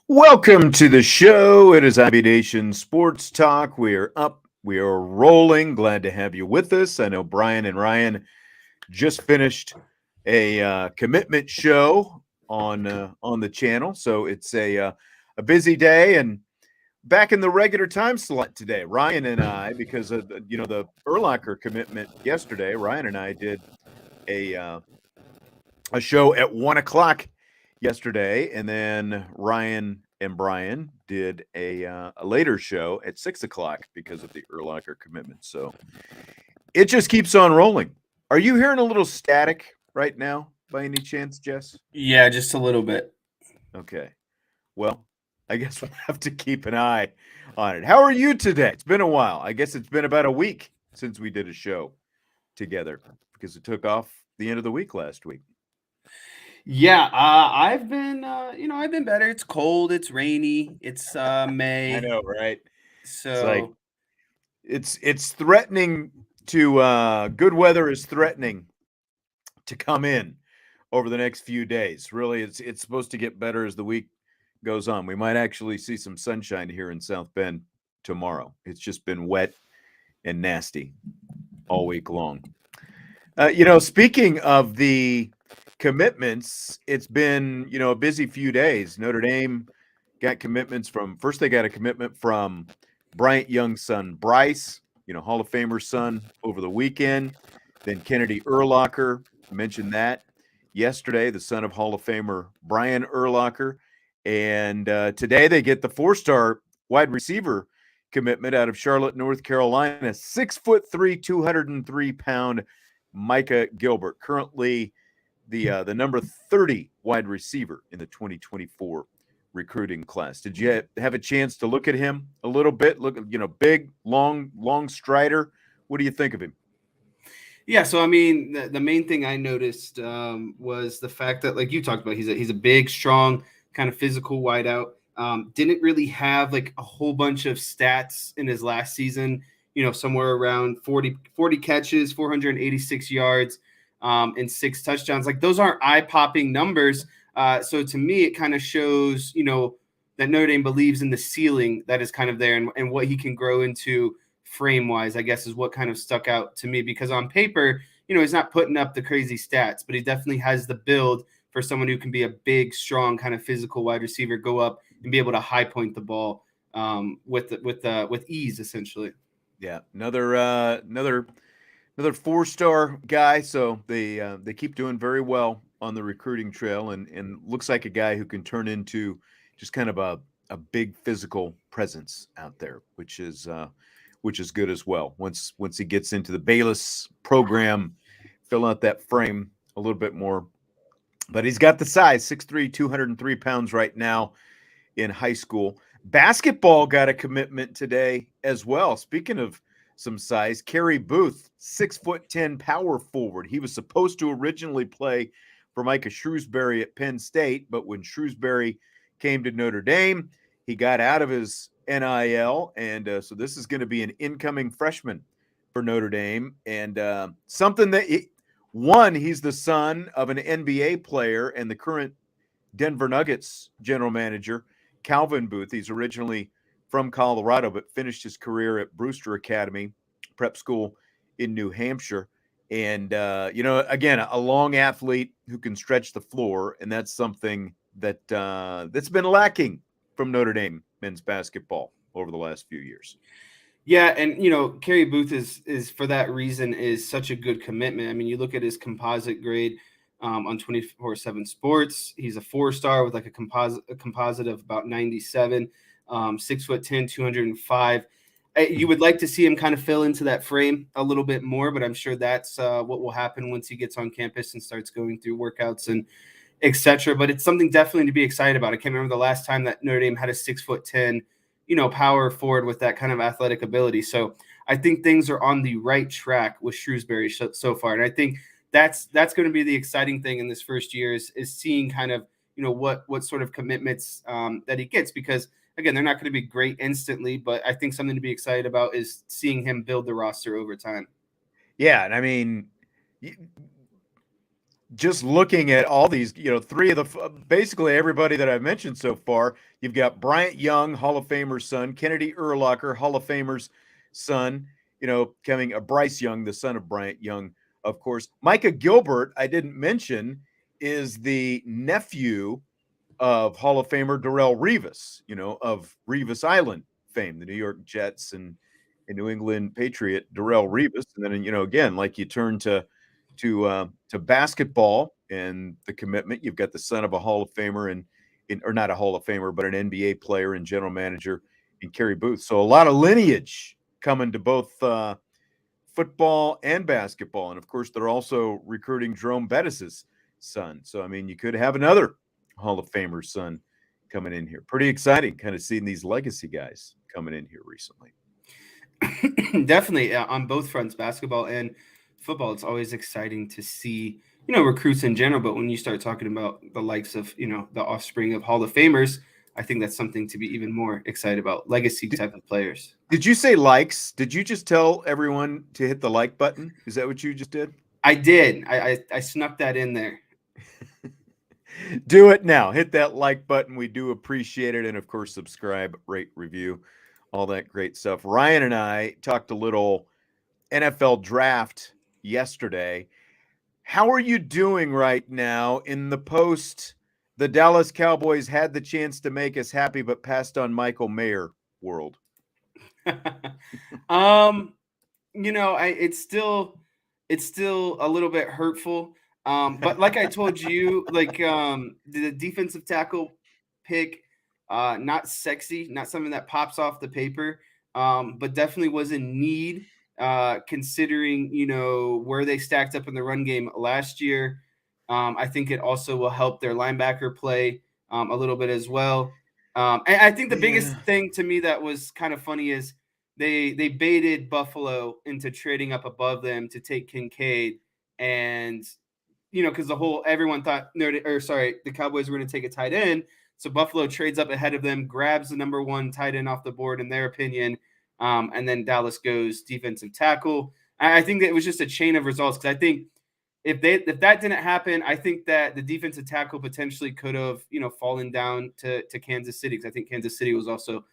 Welcome to the show. It is IB Nation Sports Talk. We are up. We are rolling. Glad to have you with us. I know Brian and Ryan just finished a commitment show on the channel, so it's a busy day and back in the regular time slot today. Ryan and I, because of the Urlacher commitment yesterday, Ryan and I did a show at 1:00 yesterday, and then Ryan and Brian did a later show at 6:00 because of the Urlacher commitment. So it just keeps on rolling. Are you hearing a little static right now by any chance, Jess? Yeah, just a little bit. Okay. Well, I guess we'll have to keep an eye on it. How are you today? It's been a while. I guess it's been about a week since we did a show together because it took off the end of the week last week. Yeah, I've been, I've been better. It's cold, it's rainy, it's May. I know, right? So It's like it's threatening to good weather is threatening to come in over the next few days. Really, it's supposed to get better as the week goes on. We might actually see some sunshine here in South Bend tomorrow. It's just been wet and nasty all week long. Speaking of the commitments, it's been, a busy few days. Notre Dame got commitments first they got a commitment from Bryant Young's son, Bryce, Hall of Famer's son over the weekend. Then Kennedy Urlacher, mentioned that yesterday, the son of Hall of Famer Brian Urlacher. And today they get the 4-star wide receiver commitment out of Charlotte, North Carolina, 6'3", 203-pound Micah Gilbert, currently the number 30 wide receiver in the 2024 recruiting class. Did you have a chance to look at him a little bit? Look, big, long strider. What do you think of him? Yeah, so I mean, the main thing I noticed was the fact that, like you talked about, he's a big, strong, kind of physical wideout. Didn't really have like a whole bunch of stats in his last season. Somewhere around 40 catches, 486 yards, and 6 touchdowns. Like, those aren't eye-popping numbers. So to me, it kind of shows, that Notre Dame believes in the ceiling that is kind of there and what he can grow into frame-wise, I guess, is what kind of stuck out to me. Because on paper, he's not putting up the crazy stats, but he definitely has the build for someone who can be a big, strong, kind of physical wide receiver, go up and be able to high point the ball with ease, essentially. Yeah, another 4-star guy. So they keep doing very well on the recruiting trail, and looks like a guy who can turn into just kind of a big physical presence out there, which is good as well. Once he gets into the Bayless program, fill out that frame a little bit more. But he's got the size, 6'3", 203 pounds right now in high school. Basketball got a commitment today as well. Speaking of some size, Kerry Booth, 6'10" power forward. He was supposed to originally play for Micah Shrewsbury at Penn State, but when Shrewsbury came to Notre Dame, he got out of his NIL, and so this is going to be an incoming freshman for Notre Dame. And something that he's the son of an NBA player and the current Denver Nuggets general manager, Calvin Booth. He's originally from Colorado, but finished his career at Brewster Academy Prep School in New Hampshire. And, again, a long athlete who can stretch the floor, and that's something that's been lacking from Notre Dame men's basketball over the last few years. Yeah, and Kerry Booth is for that reason is such a good commitment. I mean, you look at his composite grade on 24/7 Sports. He's a 4-star with like a composite of about 97, 6'10", 205. You would like to see him kind of fill into that frame a little bit more, but I'm sure that's what will happen once he gets on campus and starts going through workouts and etc. But it's something definitely to be excited about. I can't remember the last time that Notre Dame had a 6'10" power forward with that kind of athletic ability. So I think things are on the right track with Shrewsbury so far. And I think that's going to be the exciting thing in this first year is seeing kind of, what sort of commitments that he gets, because again, they're not going to be great instantly, but I think something to be excited about is seeing him build the roster over time. Yeah. And I mean, just looking at all these, three of basically everybody that I've mentioned so far, you've got Bryant Young, Hall of Famer's son, Kennedy Urlacher, Hall of Famer's son, coming Bryce Young, the son of Bryant Young, of course. Micah Gilbert, I didn't mention, is the nephew of Hall of Famer Darrelle Revis, of Revis Island fame, the New York Jets and New England Patriot Darrelle Revis. And then, again, like you turn to basketball and the commitment, you've got the son of a Hall of Famer or not a Hall of Famer, but an NBA player and general manager in Kerry Booth. So a lot of lineage coming to both football and basketball. And of course, they're also recruiting Jerome Bettis's son. So, I mean, you could have another Hall of Famer son coming in here. Pretty exciting kind of seeing these legacy guys coming in here recently. Definitely on both fronts, basketball and football. It's always exciting to see, recruits in general. But when you start talking about the likes of, the offspring of Hall of Famers, I think that's something to be even more excited about. Legacy type of players. Did you say likes? Did you just tell everyone to hit the like button? Is that what you just did? I did. I snuck that in there. Do it now. Hit that like button. We do appreciate it. And of course, subscribe, rate, review, all that great stuff. Ryan and I talked a little NFL draft yesterday. How are you doing right now in the post? The Dallas Cowboys had the chance to make us happy, but passed on Michael Mayer world. It's still a little bit hurtful. But like I told you, the defensive tackle pick, not sexy, not something that pops off the paper, but definitely was in need, considering, where they stacked up in the run game last year. I think it also will help their linebacker play a little bit as well. And I think the biggest thing to me that was kind of funny is they baited Buffalo into trading up above them to take Kincaid, and because everyone thought the Cowboys were going to take a tight end, so Buffalo trades up ahead of them, grabs the number one tight end off the board in their opinion, and then Dallas goes defensive tackle. I think that it was just a chain of results, because I think if that didn't happen, I think that the defensive tackle potentially could have fallen down to Kansas City, because I think Kansas City was also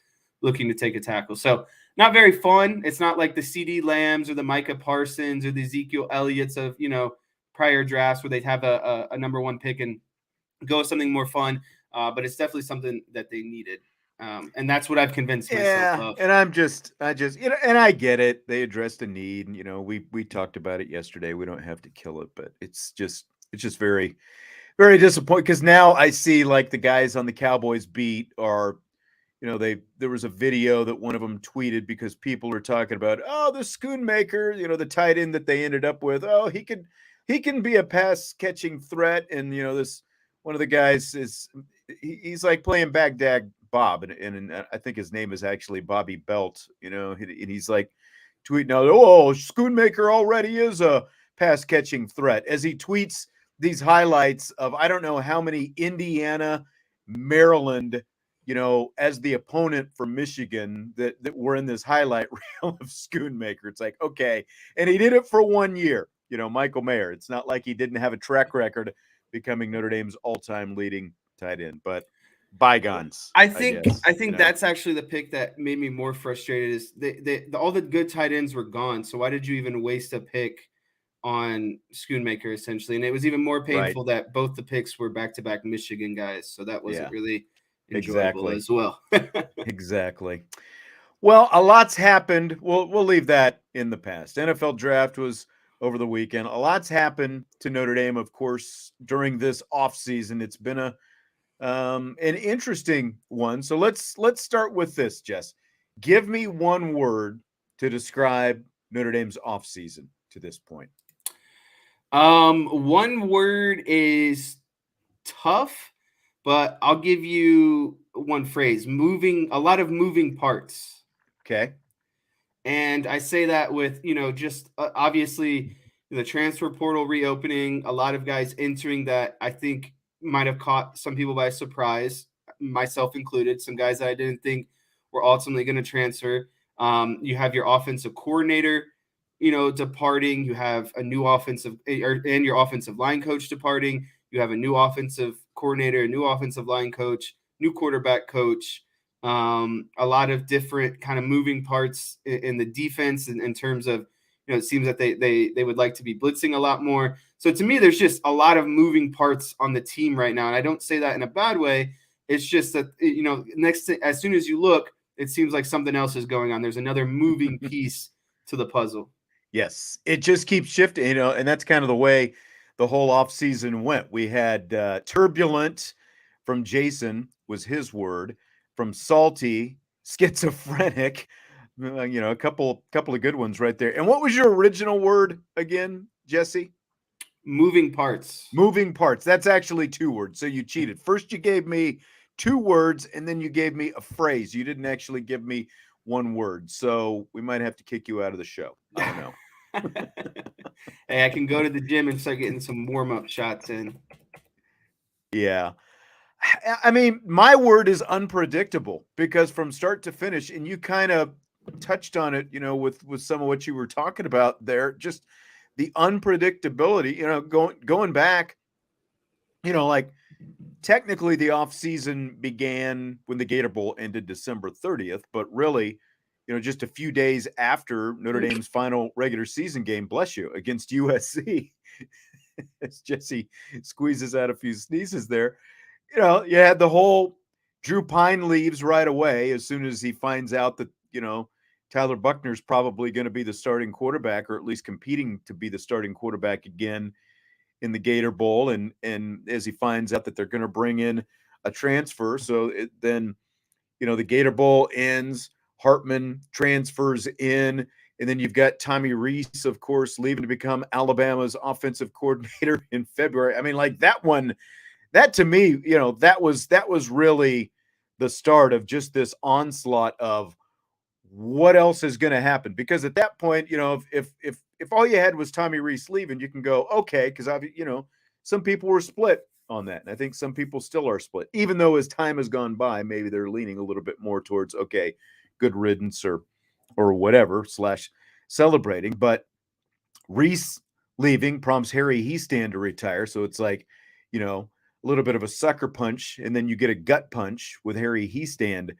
looking to take a tackle. So not very fun. It's not like the CD Lambs or the Micah Parsons or the Ezekiel Elliott's of prior drafts where they'd have a number one pick and go with something more fun. But it's definitely something that they needed. And that's what I've convinced myself of. And I just, and I get it. They addressed a need, and, we talked about it yesterday. We don't have to kill it, but it's just very, very disappointing, because now I see like the guys on the Cowboys beat are, there was a video that one of them tweeted, because people are talking about, the Schoonmaker, the tight end that they ended up with. Oh, he can be a pass catching threat. And, this one of the guys he's like playing Baghdad Bob, and I think his name is actually Bobby Belt, and he's like tweeting out, oh, Schoonmaker already is a pass catching threat, as he tweets these highlights of I don't know how many Indiana, Maryland, as the opponent for Michigan that were in this highlight reel of Schoonmaker. It's like, okay. And he did it for 1 year, Michael Mayer. It's not like he didn't have a track record becoming Notre Dame's all-time leading tight end, but bygones. I think that's actually the pick that made me more frustrated is all the good tight ends were gone. So why did you even waste a pick on Schoonmaker, essentially? And it was even more painful that both the picks were back-to-back Michigan guys. So that wasn't really enjoyable as well. Exactly. Well, a lot's happened. We'll leave that in the past. NFL draft was over the weekend. A lot's happened to Notre Dame, of course, during this offseason. It's been an interesting one. So let's start with this, Jess. Give me one word to describe Notre Dame's offseason to this point. One word is tough, but I'll give you one phrase: a lot of moving parts. Okay. And I say that with, just obviously the transfer portal reopening, a lot of guys entering that I think might have caught some people by surprise, myself included, some guys that I didn't think were ultimately going to transfer. You have your offensive coordinator, departing. You have a new and your offensive line coach departing. You have a new offensive coordinator, a new offensive line coach, new quarterback coach. A lot of different kind of moving parts in the defense in terms of, it seems that they would like to be blitzing a lot more. So to me, there's just a lot of moving parts on the team right now. And I don't say that in a bad way. It's just that, as soon as you look, it seems like something else is going on. There's another moving piece to the puzzle. Yes, it just keeps shifting, and that's kind of the way the whole offseason went. We had turbulent from Jason was his word, from salty, schizophrenic, a couple of good ones right there. And what was your original word again, Jesse? Moving parts. Moving parts. That's actually 2 words. So you cheated. First, you gave me 2 words, and then you gave me a phrase. You didn't actually give me 1 word. So we might have to kick you out of the show. I don't know. Hey, I can go to the gym and start getting some warm-up shots in. Yeah. I mean, my word is unpredictable because from start to finish, and you kind of touched on it, with some of what you were talking about there, just the unpredictability, going back, like technically the offseason began when the Gator Bowl ended December 30th, but really, just a few days after Notre Dame's final regular season game, bless you, against USC, as Jesse squeezes out a few sneezes there. You had the whole Drew Pine leaves right away as soon as he finds out that, Tyler Buckner's probably going to be the starting quarterback, or at least competing to be the starting quarterback again in the Gator Bowl. And as he finds out that they're going to bring in a transfer. So then, the Gator Bowl ends, Hartman transfers in, and then you've got Tommy Reese, of course, leaving to become Alabama's offensive coordinator in February. I mean, like that to me, that was really the start of just this onslaught of what else is going to happen. Because at that point, if all you had was Tommy Reese leaving, you can go, okay, because some people were split on that. And I think some people still are split, even though as time has gone by, maybe they're leaning a little bit more towards, okay, good riddance or whatever / celebrating. But Reese leaving prompts Harry Heastand to retire. So it's like, a little bit of a sucker punch, and then you get a gut punch with Harry Heastand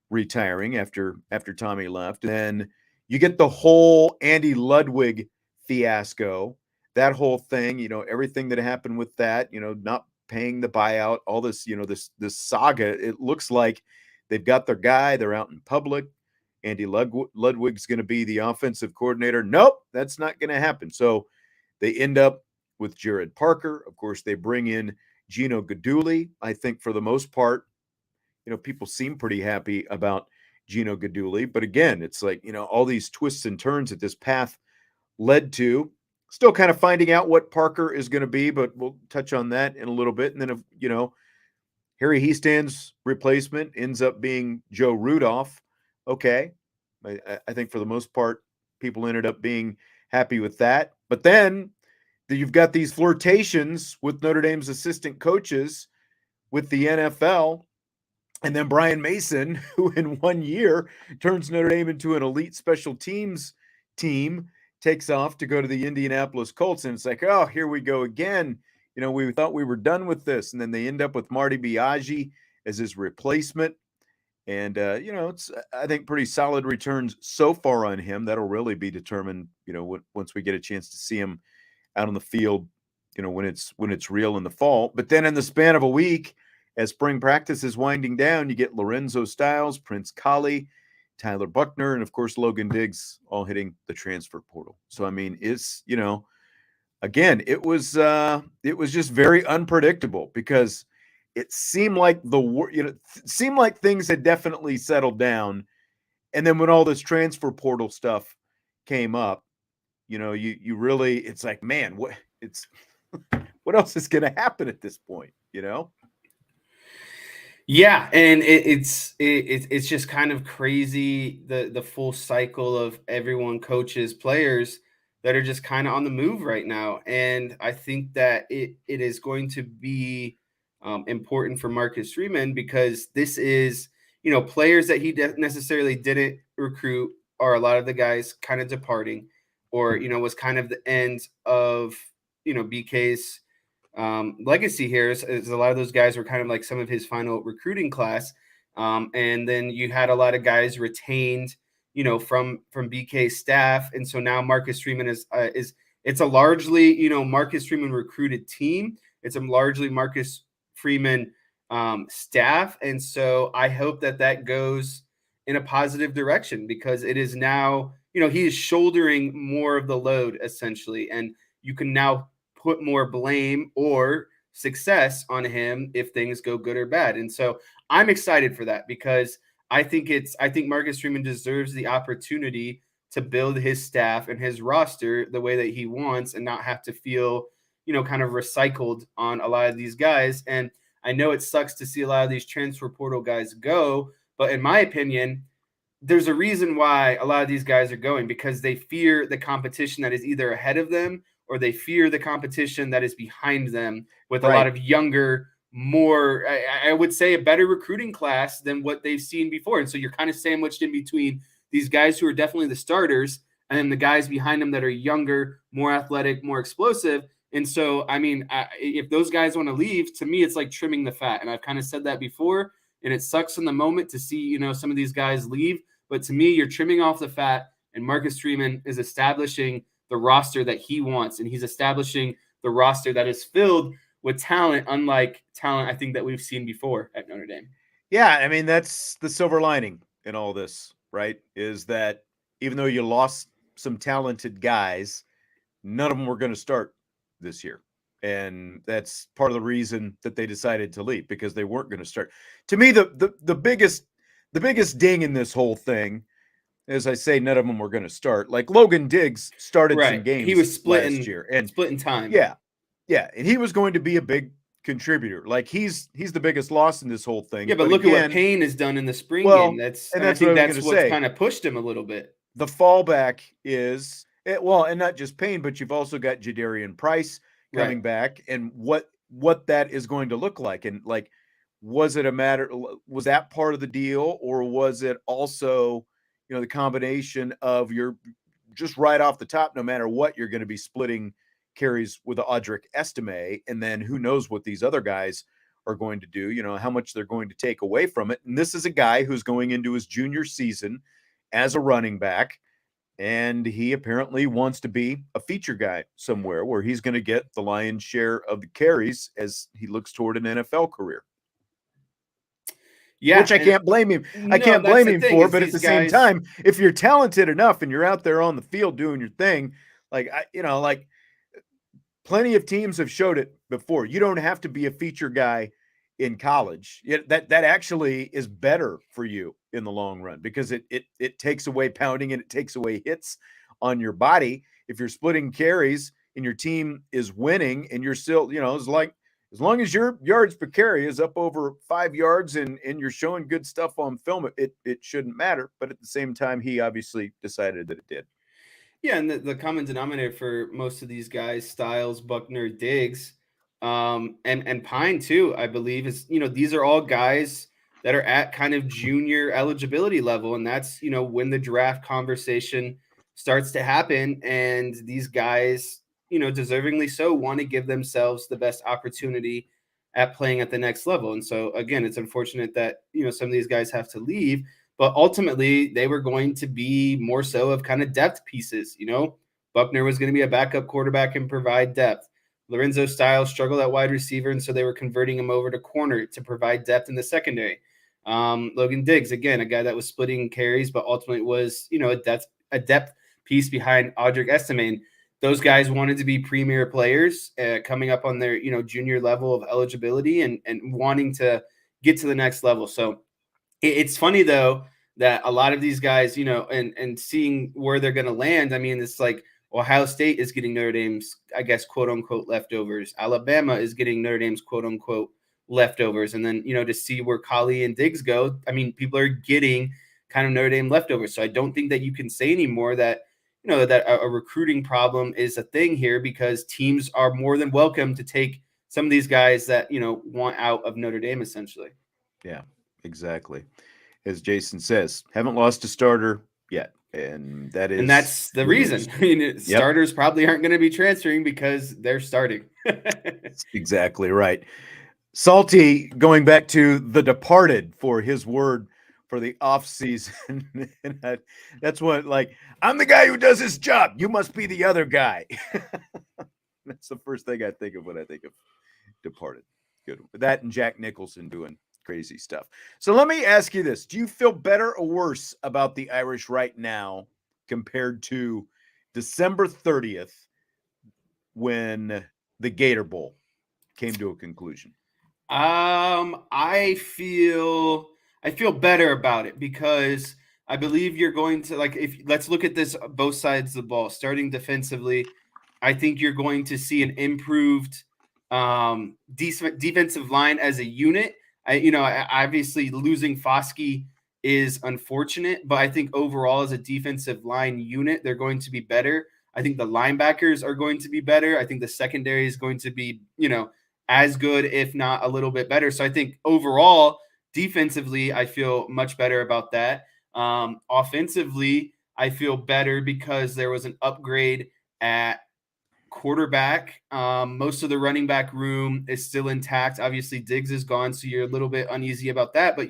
retiring after Tommy left. And then you get the whole Andy Ludwig fiasco, that whole thing, everything that happened with that, not paying the buyout, all this, this saga. It looks like they've got their guy, they're out in public. Andy Ludwig's going to be the offensive coordinator. Nope, that's not going to happen. So they end up with Jared Parker. Of course, they bring in Gino Guidugli. I think for the most part, people seem pretty happy about Gino Guidugli. But again, it's like, all these twists and turns that this path led to. Still kind of finding out what Parker is going to be, but we'll touch on that in a little bit. And then, Harry Heastand's replacement ends up being Joe Rudolph. Okay. I think for the most part, people ended up being happy with that. But then you've got these flirtations with Notre Dame's assistant coaches with the NFL. And then Brian Mason, who in 1 year turns Notre Dame into an elite special teams team, takes off to go to the Indianapolis Colts. And it's like, oh, here we go again. We thought we were done with this. And then they end up with Marty Biaggi as his replacement. And, it's, I think, pretty solid returns so far on him. That'll really be determined, once we get a chance to see him out on the field, when it's real in the fall. But then in the span of a week, as spring practice is winding down, you get Lorenzo Styles, Prince Kollie, Tyler Buckner, and of course Logan Diggs all hitting the transfer portal. So I mean, it's again, it was just very unpredictable because it seemed like seemed like things had definitely settled down, and then when all this transfer portal stuff came up, you really, it's like, man, what else is going to happen at this point? Yeah, and it's just kind of crazy the full cycle of everyone, coaches, players that are just kind of on the move right now, and I think that it is going to be important for Marcus Freeman because this is players that he necessarily didn't recruit are a lot of the guys kind of departing, or was kind of the end of BK's legacy here is a lot of those guys were kind of like some of his final recruiting class. And then you had a lot of guys retained, from BK's staff. And so now Marcus Freeman is it's a largely, Marcus Freeman recruited team. It's a largely Marcus Freeman staff. And so I hope that goes in a positive direction because it is now, he is shouldering more of the load essentially. And you can now put more blame or success on him if things go good or bad. And so I'm excited for that because I think Marcus Freeman deserves the opportunity to build his staff and his roster the way that he wants and not have to feel, kind of recycled on a lot of these guys. And I know it sucks to see a lot of these transfer portal guys go, but in my opinion, there's a reason why a lot of these guys are going because they fear the competition that is either ahead of them or they fear the competition that is behind them with a lot Right. of younger, more, I would say, a better recruiting class than what they've seen before. And so you're kind of sandwiched in between these guys who are definitely the starters and then the guys behind them that are younger, more athletic, more explosive. And so, I mean, if those guys want to leave, to me, it's like trimming the fat. And I've kind of said that before. And it sucks in the moment to see, some of these guys leave. But to me, you're trimming off the fat, and Marcus Freeman is establishing the roster that he wants, and he's establishing the roster that is filled with talent, unlike talent I think that we've seen before at Notre Dame. Yeah, I mean that's the silver lining in all this, right? Is that even though you lost some talented guys, none of them were going to start this year. And that's part of the reason that they decided to leave because they weren't going to start. To me, the biggest ding in this whole thing, as I say, none of them were going to start. Like Logan Diggs started some Right. He games was last year, and splitting time. yeah, yeah, and he was going to be a big contributor. Like he's the biggest loss in this whole thing. Yeah, but But look at what again, Payne has done in the spring game. well, and I that's what I think was going that's to what's say. kind of pushed him a little bit. The fallback is well, and not just Payne, but you've also got Jadarian Price Right. coming back, and what that is going to look like, and like, was it a matter? Was that part of the deal, or was it also, the combination of your just right off the top, no matter what, you're going to be splitting carries with Audric Estime, and then who knows what these other guys are going to do, how much they're going to take away from it. And this is a guy who's going into his junior season as a running back, and he apparently wants to be a feature guy somewhere where he's going to get the lion's share of the carries as he looks toward an NFL career. Yeah, Which I and can't blame him. I no, can't that's blame the him thing for, is but at these the same guys. time, if you're talented enough and you're out there on the field doing your thing, like plenty of teams have showed it before. You don't have to be a feature guy in college. That actually is better for you in the long run because it takes away pounding and it takes away hits on your body. If you're splitting carries and your team is winning and you're still, it's like as long as your yards per carry is up over 5 yards and you're showing good stuff on film, it shouldn't matter. But at the same time, he obviously decided that it did. Yeah, and the common denominator for most of these guys, Styles, Buckner, Diggs, and Pine too, I believe, is these are all guys that are at kind of junior eligibility level, and that's when the draft conversation starts to happen, and these guys, deservingly so, want to give themselves the best opportunity at playing at the next level. And so again, it's unfortunate that some of these guys have to leave, but ultimately they were going to be more so of kind of depth pieces. Buckner was going to be a backup quarterback and provide depth. Lorenzo Styles struggled at wide receiver, and so they were converting him over to corner to provide depth in the secondary. Logan Diggs, again, a guy that was splitting carries, but ultimately was a depth piece behind Audric Estime. Those guys wanted to be premier players coming up on their junior level of eligibility and wanting to get to the next level. So it's funny though that a lot of these guys, and seeing where they're going to land. I mean, it's like Ohio State is getting Notre Dame's, I guess, quote unquote leftovers. Alabama is getting Notre Dame's quote unquote leftovers. And then, to see where Colley and Diggs go, I mean, people are getting kind of Notre Dame leftovers. So I don't think that you can say anymore that, that a recruiting problem is a thing here, because teams are more than welcome to take some of these guys that, want out of Notre Dame, essentially. Yeah, exactly. As Jason says, haven't lost a starter yet. And that's the good reason. news. I mean, Yep. starters probably aren't going to be transferring because they're starting. That's exactly right. Salty, going back to The Departed for his word for the offseason. And that's what, like, I'm the guy who does his job. You must be the other guy. That's the first thing I think of when I think of Departed. Good. That and Jack Nicholson doing crazy stuff. So let me ask you this. Do you feel better or worse about the Irish right now compared to December 30th when the Gator Bowl came to a conclusion? I feel better about it, because I believe you're going to, like, if let's look at this both sides of the ball, starting defensively. I think you're going to see an improved defensive line as a unit. Obviously losing Foskey is unfortunate, but I think overall as a defensive line unit, they're going to be better. I think the linebackers are going to be better. I think the secondary is going to be, as good, if not a little bit better. So I think overall, defensively, I feel much better about that. Offensively, I feel better because there was an upgrade at quarterback. Most of the running back room is still intact. Obviously, Diggs is gone, so you're a little bit uneasy about that, but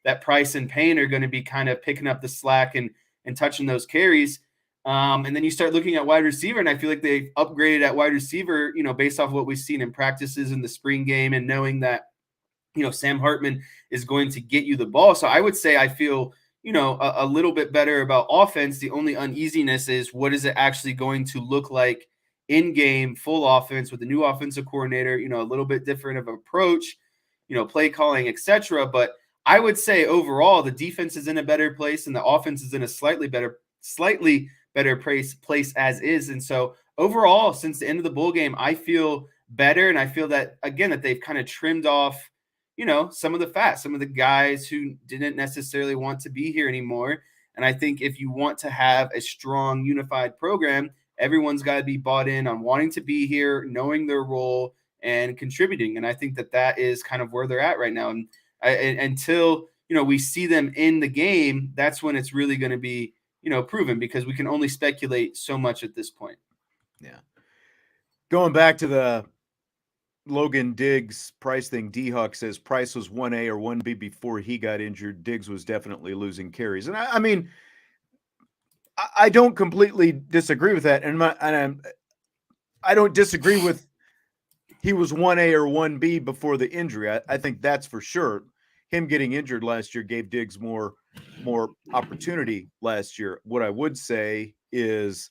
that Price and Payne are going to be kind of picking up the slack and touching those carries. And then you start looking at wide receiver, and I feel like they've upgraded at wide receiver, based off of what we've seen in practices in the spring game, and knowing that, Sam Hartman is going to get you the ball. So I would say I feel, a little bit better about offense. The only uneasiness is, what is it actually going to look like in game, full offense with the new offensive coordinator, a little bit different of approach, play calling, etc. But I would say overall, the defense is in a better place and the offense is in a slightly better place as is. And so overall, since the end of the bowl game, I feel better. And I feel that, again, that they've kind of trimmed off, some of the fat, some of the guys who didn't necessarily want to be here anymore. And I think if you want to have a strong, unified program, everyone's got to be bought in on wanting to be here, knowing their role, and contributing. And I think that is kind of where they're at right now. And until, we see them in the game, that's when it's really going to be, proven, because we can only speculate so much at this point. Yeah. Going back to the Logan Diggs Price thing, D-Hawk says Price was 1A or 1B before he got injured. Diggs was definitely losing carries. And I mean, I don't completely disagree with that. And I don't disagree with he was 1A or 1B before the injury. I think that's for sure. Him getting injured last year gave Diggs more opportunity last year. What I would say is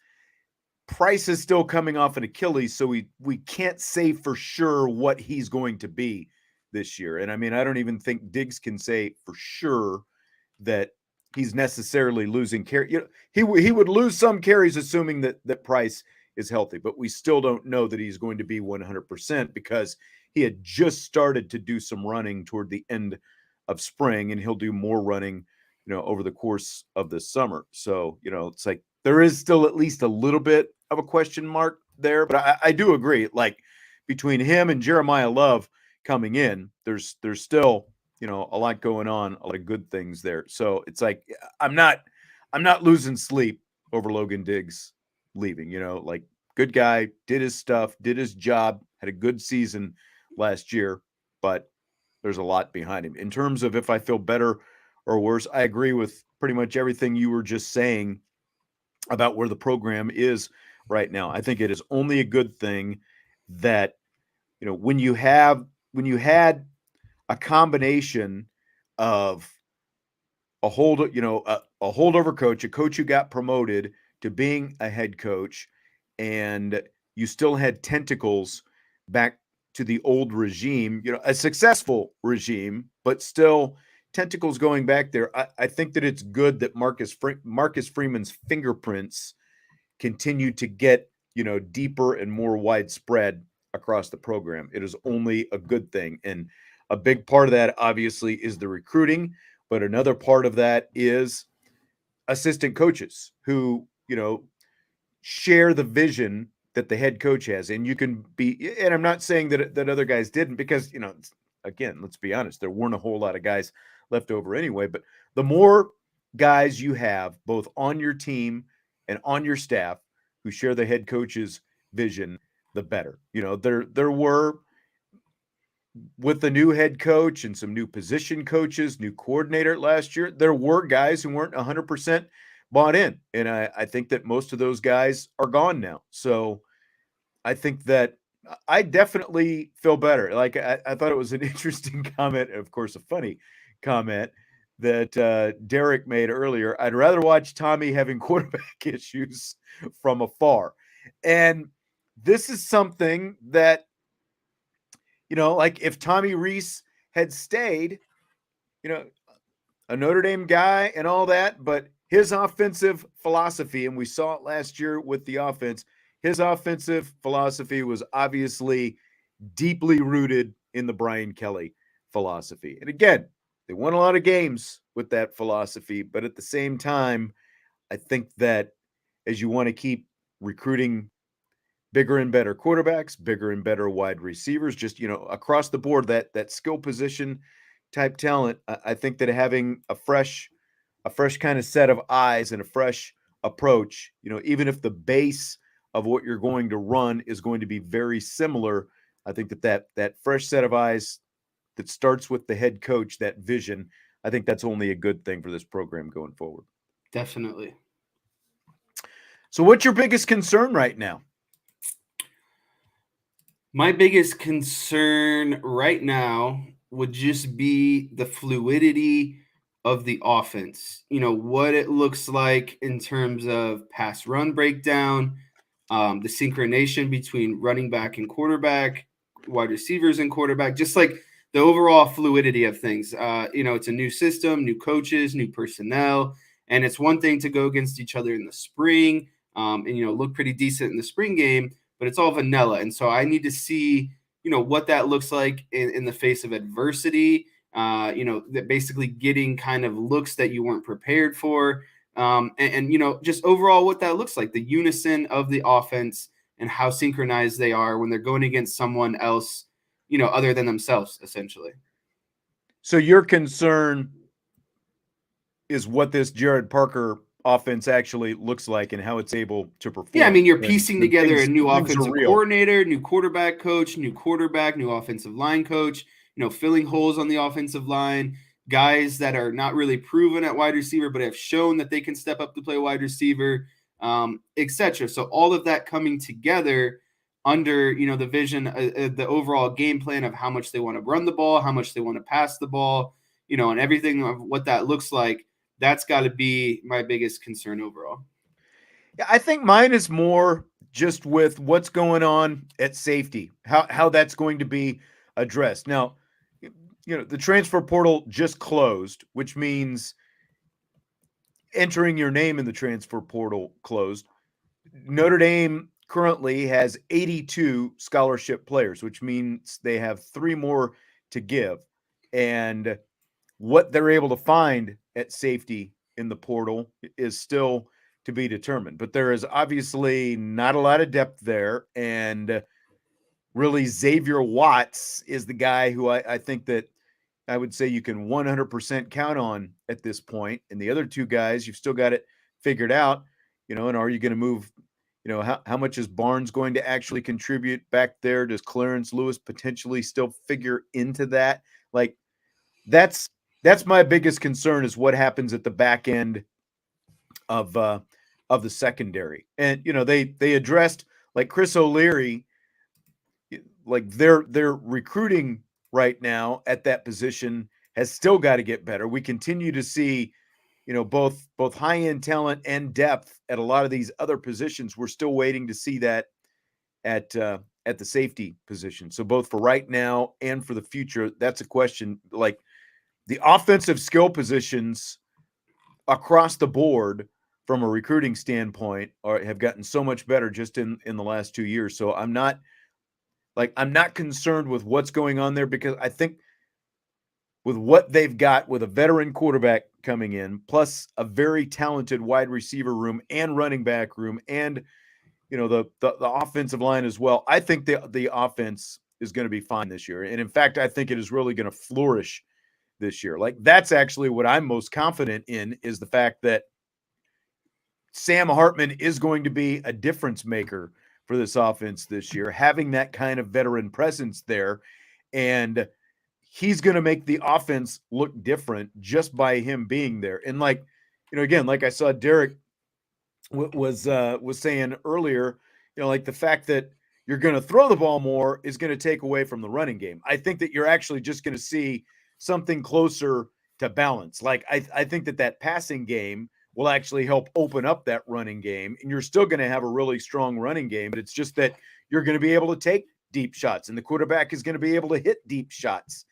Price is still coming off an Achilles, so we can't say for sure what he's going to be this year. And I mean, I don't even think Diggs can say for sure that he's necessarily losing carry. He would lose some carries assuming that Price is healthy, but we still don't know that he's going to be 100% because he had just started to do some running toward the end of spring, and he'll do more running, over the course of the summer. So, it's like there is still at least a little bit of a question mark there, but I do agree. Like between him and Jeremiah Love coming in, there's still, a lot going on, a lot of good things there. So it's like I'm not losing sleep over Logan Diggs leaving. Like good guy, did his stuff, did his job, had a good season last year, but there's a lot behind him. In terms of if I feel better or worse, I agree with pretty much everything you were just saying about where the program is right now. I think it is only a good thing that when you had a combination of a holdover coach, a coach who got promoted to being a head coach, and you still had tentacles back to the old regime, a successful regime, but still tentacles going back there. I think that it's good that Marcus Freeman's fingerprints continue to get, deeper and more widespread across the program. It is only a good thing. And a big part of that, obviously, is the recruiting. But another part of that is assistant coaches who, share the vision that the head coach has. And you can be, and I'm not saying that other guys didn't, because, again, let's be honest, there weren't a whole lot of guys left over anyway. But the more guys you have, both on your team and on your staff, who share the head coach's vision, the better. There were, with the new head coach and some new position coaches, new coordinator last year, there were guys who weren't 100% bought in. And I think that most of those guys are gone now. So I think that I definitely feel better. Like, I thought it was an interesting comment, of course, a funny comment that Derek made earlier. I'd rather watch Tommy having quarterback issues from afar. And this is something that, like if Tommy Reese had stayed, a Notre Dame guy and all that, but his offensive philosophy, and we saw it last year with the offense, his offensive philosophy was obviously deeply rooted in the Brian Kelly philosophy. And again, they won a lot of games with that philosophy, but at the same time, I think that as you want to keep recruiting bigger and better quarterbacks, bigger and better wide receivers, just, across the board, that skill position type talent, I think that having a fresh kind of set of eyes and a fresh approach, even if the base of what you're going to run is going to be very similar, I think that fresh set of eyes that starts with the head coach, that vision, I think that's only a good thing for this program going forward. Definitely. So what's your biggest concern right now? My biggest concern right now would just be the fluidity of the offense. What it looks like in terms of pass run breakdown, the synchronization between running back and quarterback, wide receivers and quarterback, just like the overall fluidity of things. It's a new system, new coaches, new personnel, and it's one thing to go against each other in the spring and look pretty decent in the spring game, but it's all vanilla. And so I need to see, what that looks like in the face of adversity, that basically getting kind of looks that you weren't prepared for. Just overall what that looks like, the unison of the offense and how synchronized they are when they're going against someone else, other than themselves, essentially. So your concern is what this Jared Parker offense actually looks like and how it's able to perform. Yeah, I mean, you're piecing together a new things offensive coordinator, new quarterback coach, new quarterback, new offensive line coach, filling holes on the offensive line, guys that are not really proven at wide receiver, but have shown that they can step up to play wide receiver, etc. So all of that coming together under, the vision, the overall game plan of how much they want to run the ball, how much they want to pass the ball, and everything of what that looks like. That's got to be my biggest concern overall. Yeah, I think mine is more just with what's going on at safety, how that's going to be addressed. Now, the transfer portal just closed, which means entering your name in the transfer portal closed. Notre Dame currently has 82 scholarship players, which means they have 3 more to give. And what they're able to find at safety in the portal is still to be determined. But there is obviously not a lot of depth there. And really, Xavier Watts is the guy who I think that I would say you can 100% count on at this point. And the other 2 guys, you've still got it figured out, and are you going to move, how much is Barnes going to actually contribute back there? Does Clarence Lewis potentially still figure into that? Like, that's my biggest concern, is what happens at the back end of the secondary. And they addressed, like, Chris O'Leary, like their recruiting right now at that position has still got to get better. We continue to see, both high end talent and depth at a lot of these other positions. We're still waiting to see that at the safety position. So both for right now and for the future, that's a question. Like, the offensive skill positions across the board from a recruiting standpoint have gotten so much better just in the last 2 years. So I'm not Like, I'm not concerned with what's going on there because I think with what they've got with a veteran quarterback coming in, plus a very talented wide receiver room and running back room, and the offensive line as well. I think the offense is going to be fine this year, and in fact, I think it is really going to flourish this year. Like, that's actually what I'm most confident in, is the fact that Sam Hartman is going to be a difference maker for this offense this year, having that kind of veteran presence there, and he's going to make the offense look different just by him being there. And like, again, like I saw Derek was saying earlier, like the fact that you're going to throw the ball more is going to take away from the running game. I think that you're actually just going to see something closer to balance. Like, I think that passing game will actually help open up that running game, and you're still going to have a really strong running game, but it's just that you're going to be able to take deep shots, and the quarterback is going to be able to hit deep shots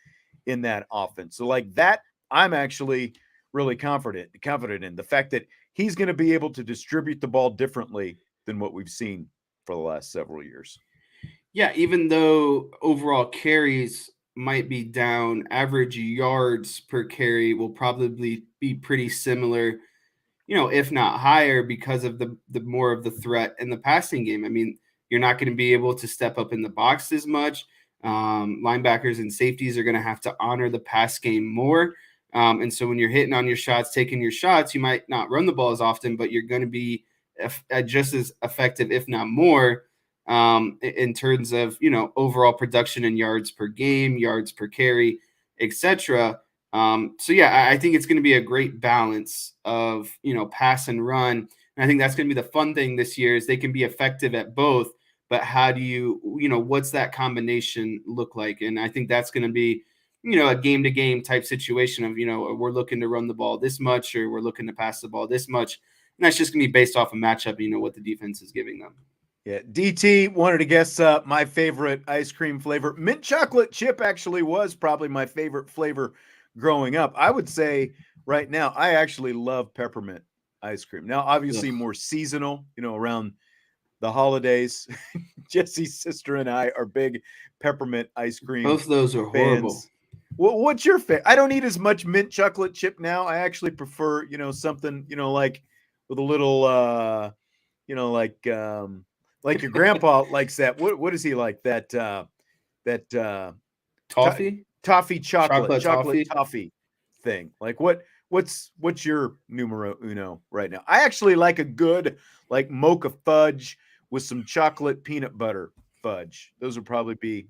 in that offense. So like that, I'm actually really confident in the fact that he's going to be able to distribute the ball differently than what we've seen for the last several years. Yeah, even though overall carries might be down, average yards per carry will probably be pretty similar, if not higher, because of the more of the threat in the passing game. I mean, you're not going to be able to step up in the box as much. Linebackers and safeties are going to have to honor the pass game more. And so when you're hitting on your shots, taking your shots, you might not run the ball as often, but you're going to be just as effective, if not more, in terms of, overall production and yards per game, yards per carry, etc. So yeah, I think it's going to be a great balance of, pass and run. And I think that's going to be the fun thing this year, is they can be effective at both, but how do you, what's that combination look like? And I think that's going to be, a game to game type situation of, we're looking to run the ball this much, or we're looking to pass the ball this much. And that's just going to be based off a matchup, what the defense is giving them. Yeah, DT wanted to guess my favorite ice cream flavor. Mint chocolate chip actually was probably my favorite flavor growing up. I would say right now, I actually love peppermint ice cream. Now, obviously more seasonal, around the holidays. Jesse's sister and I are big peppermint ice cream. Both of those are horrible. Fans. Well, what's your favorite? I don't eat as much mint chocolate chip now. I actually prefer, something, like with a little, like your grandpa likes that. What is he like? That Toffee? Toffee chocolate toffee thing. Like what's your numero uno right now? I actually like a good like mocha fudge with some chocolate peanut butter fudge. Those would probably be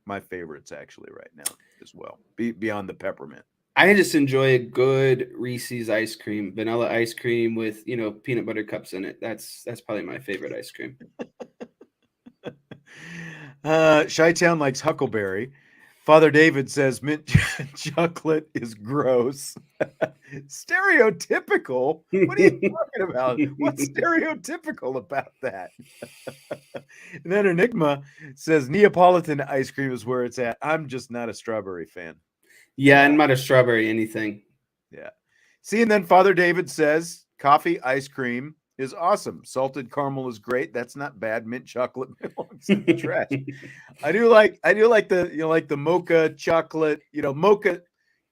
my favorites actually right now as well. Beyond the peppermint. I just enjoy a good Reese's ice cream, vanilla ice cream with, peanut butter cups in it. That's probably my favorite ice cream. Chi-Town likes Huckleberry. Father David says mint chocolate is gross. Stereotypical? What are you talking about? What's stereotypical about that? And then Enigma says Neapolitan ice cream is where it's at. I'm just not a strawberry fan. Yeah, I'm not a strawberry anything. Yeah. See, and then Father David says coffee ice cream is awesome. Salted caramel is great. That's not bad. Mint chocolate belongs in the trash. I do like the like the mocha chocolate, mocha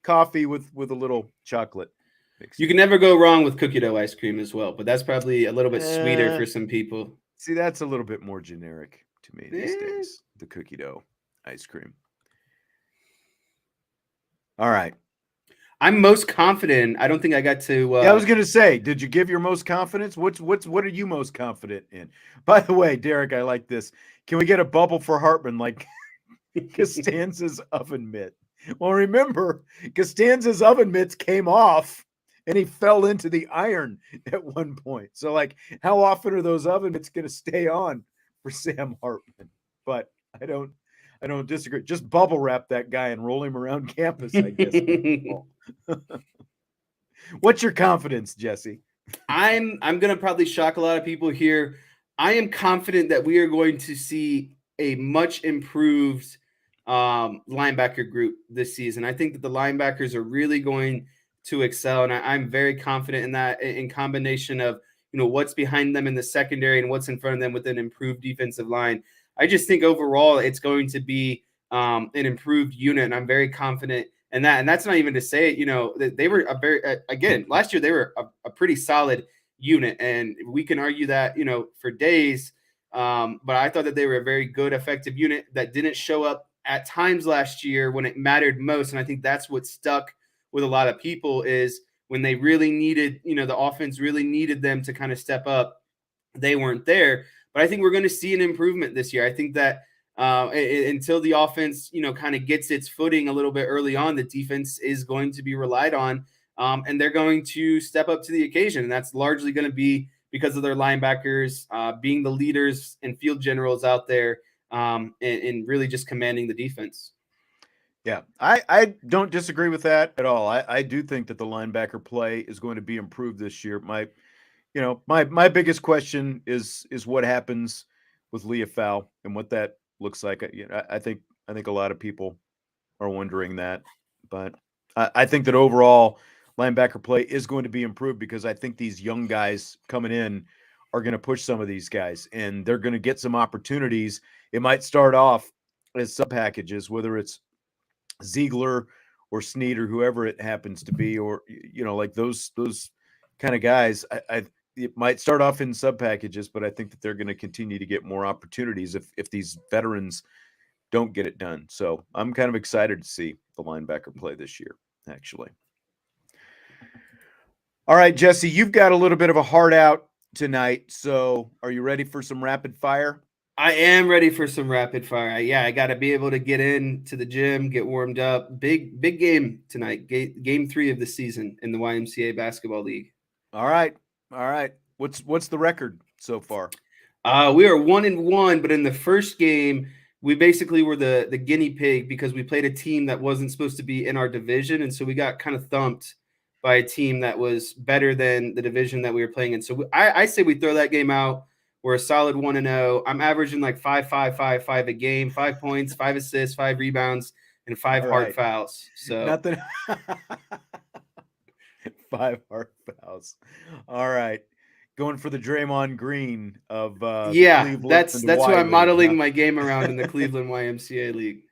coffee with a little chocolate mix. You can never go wrong with cookie dough ice cream as well, but that's probably a little bit sweeter for some people. See, that's a little bit more generic to me these days. The cookie dough ice cream. All right. I'm most confident. I don't think I got to. Yeah, I was going to say, did you give your most confidence? What are you most confident in? By the way, Derek, I like this. Can we get a bubble for Hartman like Costanza's oven mitt? Well, remember, Costanza's oven mitts came off and he fell into the iron at one point. So, like, how often are those oven mitts going to stay on for Sam Hartman? But I don't disagree. Just bubble wrap that guy and roll him around campus, I guess. What's your confidence, Jesse? I'm going to probably shock a lot of people here. I am confident that we are going to see a much improved linebacker group this season. I think that the linebackers are really going to excel, and I'm very confident in that, in combination of what's behind them in the secondary and what's in front of them with an improved defensive line. I just think overall it's going to be an improved unit, and I'm very confident in that. And that's not even to say, they were again, last year they were a pretty solid unit, and we can argue that, for days. But I thought that they were a very good, effective unit that didn't show up at times last year when it mattered most. And I think that's what stuck with a lot of people is when they really needed, the offense really needed them to kind of step up, they weren't there. But I think we're going to see an improvement this year. I think that until the offense, kind of gets its footing a little bit early on, the defense is going to be relied on, and they're going to step up to the occasion. And that's largely going to be because of their linebackers being the leaders and field generals out there, and really just commanding the defense. Yeah, I don't disagree with that at all. I do think that the linebacker play is going to be improved this year. My biggest question is what happens with Leah Fowl and what that looks like. I think a lot of people are wondering that, but I think that overall linebacker play is going to be improved because I think these young guys coming in are going to push some of these guys and they're going to get some opportunities. It might start off as sub packages, whether it's Ziegler or Snead or whoever it happens to be, or like those kind of guys. It might start off in sub packages, but I think that they're going to continue to get more opportunities if these veterans don't get it done. So I'm kind of excited to see the linebacker play this year, actually. All right, Jesse, you've got a little bit of a heart out tonight. So are you ready for some rapid fire? I am ready for some rapid fire. Yeah, I got to be able to get into the gym, get warmed up. Big game tonight. Game 3 of the season in the YMCA basketball league. All right. What's the record so far? We are 1-1, but in the first game, we basically were the guinea pig because we played a team that wasn't supposed to be in our division, and so we got kind of thumped by a team that was better than the division that we were playing in. So I say we throw that game out. We're a solid 1-0. I'm averaging like 5 a game, 5 points, 5 assists, 5 rebounds, and 5 hard fouls. So nothing. 5 hard fouls. All right. Going for the Draymond Green of Cleveland. That's who I'm modeling my game around in the Cleveland YMCA league.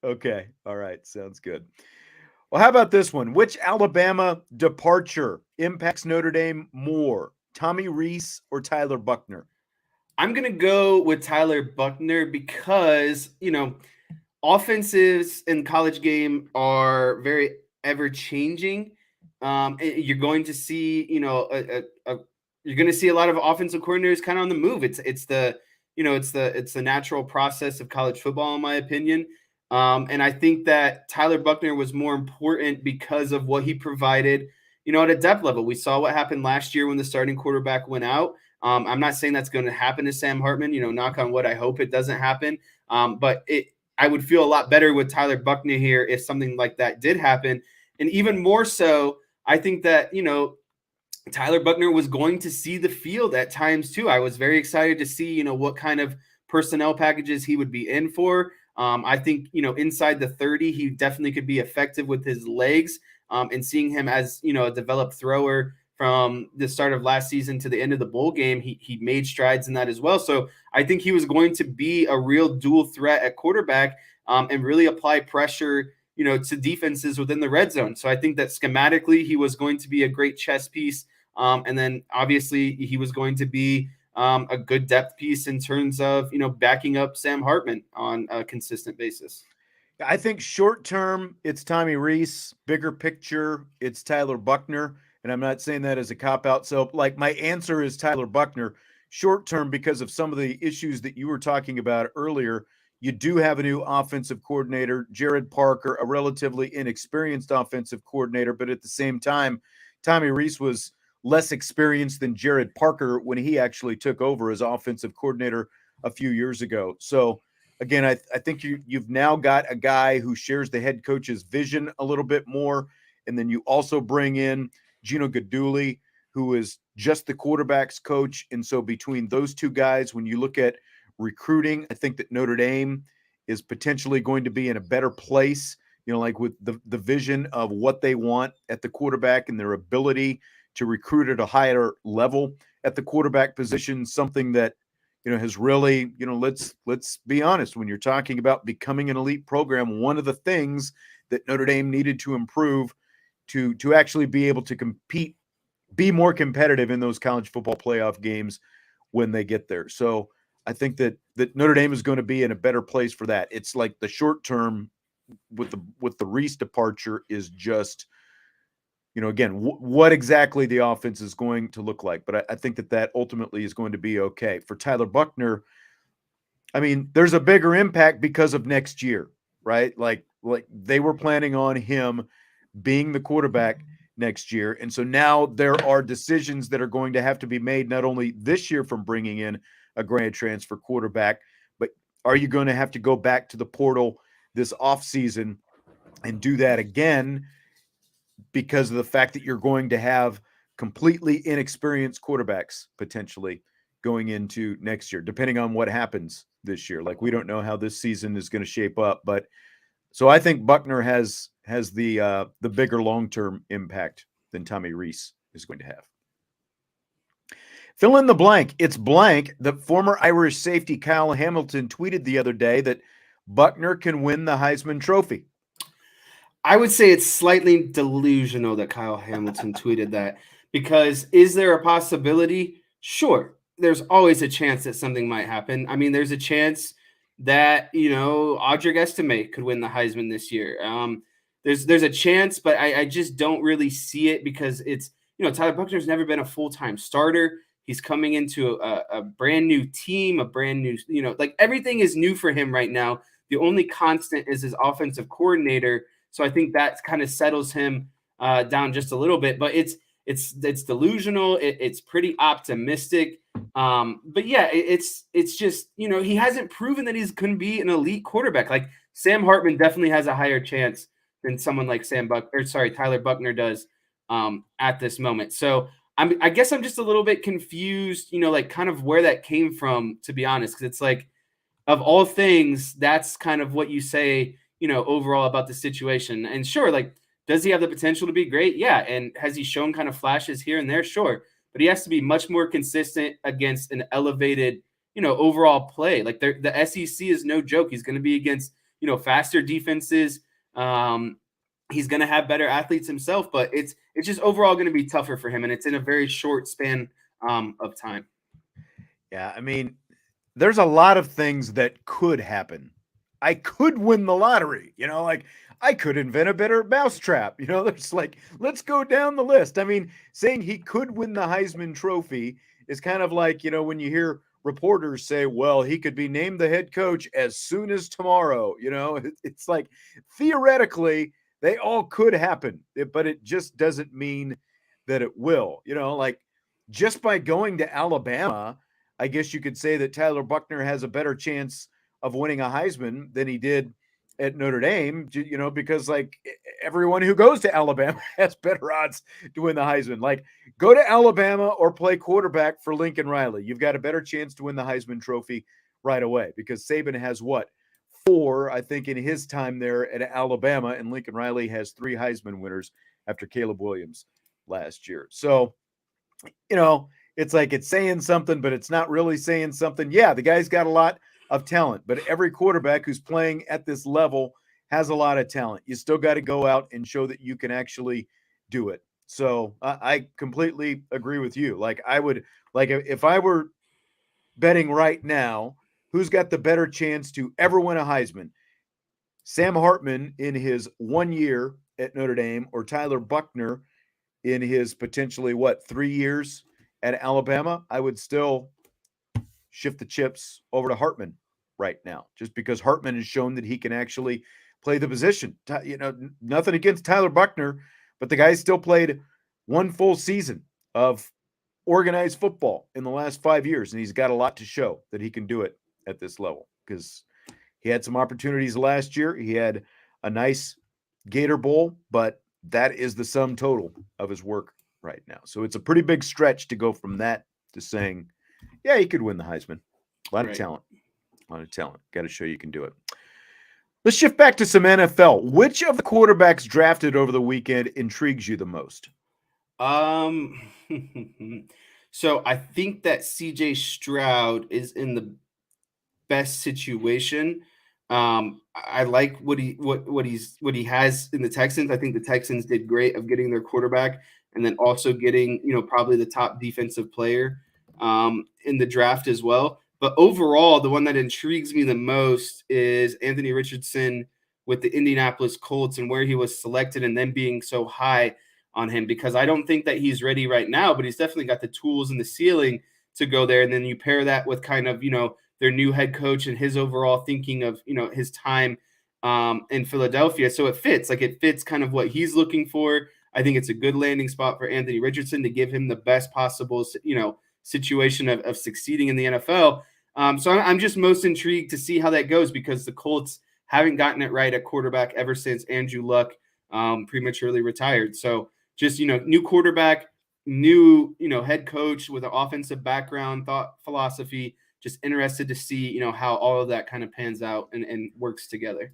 Okay. All right. Sounds good. Well, how about this one? Which Alabama departure impacts Notre Dame more, Tommy Reese or Tyler Buckner? I'm going to go with Tyler Buckner because, offenses in college game are very ever changing. You're going to see, you're going to see a lot of offensive coordinators kind of on the move. It's the natural process of college football, in my opinion. And I think that Tyler Buckner was more important because of what he provided, at a depth level. We saw what happened last year when the starting quarterback went out. I'm not saying that's going to happen to Sam Hartman, knock on wood. I hope it doesn't happen. But I would feel a lot better with Tyler Buckner here if something like that did happen. And even more so, I think that, Tyler Buckner was going to see the field at times too. I was very excited to see, what kind of personnel packages he would be in for. I think, inside the 30, he definitely could be effective with his legs, and seeing him as, a developed thrower from the start of last season to the end of the bowl game, he made strides in that as well. So I think he was going to be a real dual threat at quarterback, and really apply pressure, to defenses within the red zone. So I think that schematically he was going to be a great chess piece. And then obviously he was going to be a good depth piece in terms of, backing up Sam Hartman on a consistent basis. I think short term, it's Tommy Reese. Bigger picture, it's Tyler Buckner. And I'm not saying that as a cop-out. So, my answer is Tyler Buckner. Short term, because of some of the issues that you were talking about earlier, you do have a new offensive coordinator, Jared Parker, a relatively inexperienced offensive coordinator. But at the same time, Tommy Reese was less experienced than Jared Parker when he actually took over as offensive coordinator a few years ago. So, again, I think you've now got a guy who shares the head coach's vision a little bit more. And then you also bring in Gino Guidugli, who is just the quarterback's coach. And so between those two guys, when you look at recruiting, I think that Notre Dame is potentially going to be in a better place, with the vision of what they want at the quarterback and their ability to recruit at a higher level at the quarterback position, something that, has really, let's be honest, when you're talking about becoming an elite program, one of the things that Notre Dame needed to improve to actually be able to compete, be more competitive in those college football playoff games when they get there. So I think that Notre Dame is going to be in a better place for that. It's like the short term with the Reese departure is just, again, what exactly the offense is going to look like. But I think that ultimately is going to be okay. For Tyler Buckner, I mean, there's a bigger impact because of next year, right? Like they were planning on him being the quarterback next year. And so now there are decisions that are going to have to be made, not only this year from bringing in a grad transfer quarterback, but are you going to have to go back to the portal this offseason and do that again because of the fact that you're going to have completely inexperienced quarterbacks potentially going into next year, depending on what happens this year. Like, we don't know how this season is going to shape up, but so I think Buckner has the bigger long-term impact than Tommy Reese is going to have. Fill in the blank. It's blank that former Irish safety Kyle Hamilton tweeted the other day that Buckner can win the Heisman Trophy. I would say it's slightly delusional that Kyle Hamilton tweeted that, because is there a possibility? Sure. There's always a chance that something might happen. I mean, there's a chance that, Audric Estime could win the Heisman this year. There's a chance, but I just don't really see it, because it's, Tyler Buckner's never been a full-time starter. He's coming into a brand new team, a brand new, like everything is new for him right now. The only constant is his offensive coordinator. So I think that kind of settles him down just a little bit, but it's delusional. It's pretty optimistic. But yeah, it's just, he hasn't proven that he's going to be an elite quarterback. Like Sam Hartman definitely has a higher chance than someone like Tyler Buckner does at this moment. So I guess I'm just a little bit confused, like kind of where that came from, to be honest, because it's like, of all things, that's kind of what you say, overall about the situation. And sure, like, does he have the potential to be great? Yeah. And has he shown kind of flashes here and there? Sure. But he has to be much more consistent against an elevated, overall play. Like the SEC is no joke. He's going to be against, faster defenses. He's going to have better athletes himself, but it's just overall going to be tougher for him. And it's in a very short span of time. Yeah. I mean, there's a lot of things that could happen. I could win the lottery, like I could invent a better mousetrap, there's like, let's go down the list. I mean, saying he could win the Heisman Trophy is kind of like, when you hear reporters say, well, he could be named the head coach as soon as tomorrow, it's like, theoretically, they all could happen, but it just doesn't mean that it will, like just by going to Alabama, I guess you could say that Tyler Buckner has a better chance of winning a Heisman than he did at Notre Dame, because like everyone who goes to Alabama has better odds to win the Heisman. Like, go to Alabama or play quarterback for Lincoln Riley. You've got a better chance to win the Heisman Trophy right away, because Saban has 4, I think, in his time there at Alabama, and Lincoln Riley has 3 Heisman winners after Caleb Williams last year. So, it's like it's saying something, but it's not really saying something. Yeah, the guy's got a lot of talent, but every quarterback who's playing at this level has a lot of talent. You still got to go out and show that you can actually do it. So I completely agree with you. Like, I would, like, if I were betting right now, who's got the better chance to ever win a Heisman? Sam Hartman in his 1 year at Notre Dame, or Tyler Buckner in his potentially 3 years at Alabama? I would still shift the chips over to Hartman right now, just because Hartman has shown that he can actually play the position. Nothing against Tyler Buckner, but the guy still played 1 full season of organized football in the last 5 years, and he's got a lot to show that he can do it at this level, because he had some opportunities last year. He had a nice Gator Bowl, but that is the sum total of his work right now. So it's a pretty big stretch to go from that to saying, yeah, he could win the Heisman. A lot of talent. Got to show you can do it. Let's shift back to some NFL. Which of the quarterbacks drafted over the weekend intrigues you the most? So I think that CJ Stroud is in the best situation. I like what he has in the Texans. I think the Texans did great of getting their quarterback and then also getting, probably the top defensive player in the draft as well. But overall, the one that intrigues me the most is Anthony Richardson with the Indianapolis Colts and where he was selected and then being so high on him, because I don't think that he's ready right now, but he's definitely got the tools and the ceiling to go there. And then you pair that with kind of, their new head coach and his overall thinking of, his time in Philadelphia. So it fits kind of what he's looking for. I think it's a good landing spot for Anthony Richardson to give him the best possible, situation of succeeding in the NFL. So I'm just most intrigued to see how that goes, because the Colts haven't gotten it right at quarterback ever since Andrew Luck prematurely retired. So just, new quarterback, new, head coach with an offensive background, thought philosophy. Just interested to see, how all of that kind of pans out and works together.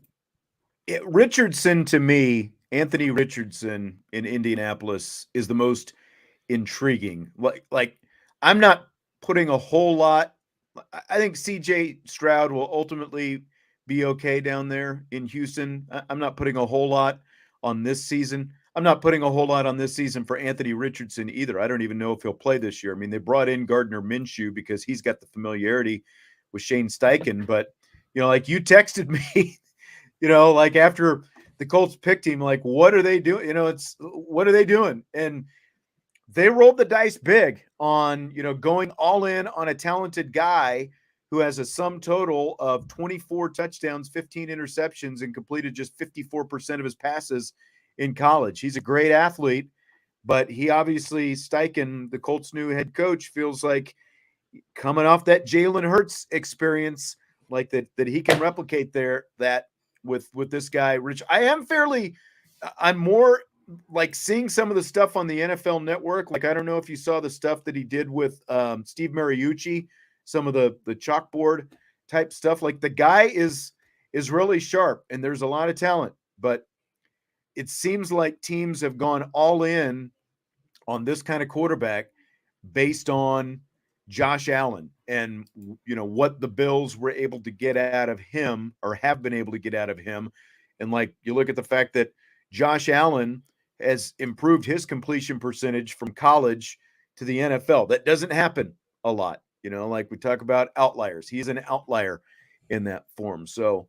Richardson, to me, Anthony Richardson in Indianapolis is the most intriguing. Like I'm not putting a whole lot. I think CJ Stroud will ultimately be okay down there in Houston. I'm not putting a whole lot on this season. I'm not putting a whole lot on this season for Anthony Richardson either. I don't even know if he'll play this year. I mean, they brought in Gardner Minshew because he's got the familiarity with Shane Steichen. But, like you texted me, like after the Colts picked him, like, what are they doing? What are they doing? And they rolled the dice big on, going all in on a talented guy who has a sum total of 24 touchdowns, 15 interceptions, and completed just 54% of his passes in college. He's a great athlete, but he obviously, Steichen, the Colts' new head coach, feels like coming off that Jalen Hurts experience, like that he can replicate that with this guy, Rich. I'm more like seeing some of the stuff on the NFL Network. Like, I don't know if you saw the stuff that he did with Steve Mariucci, some of the chalkboard type stuff. Like, the guy is really sharp and there's a lot of talent, but it seems like teams have gone all in on this kind of quarterback based on Josh Allen and, what the Bills were able to get out of him or have been able to get out of him. And like, you look at the fact that Josh Allen has improved his completion percentage from college to the NFL. That doesn't happen a lot. Like we talk about outliers. He's an outlier in that form. So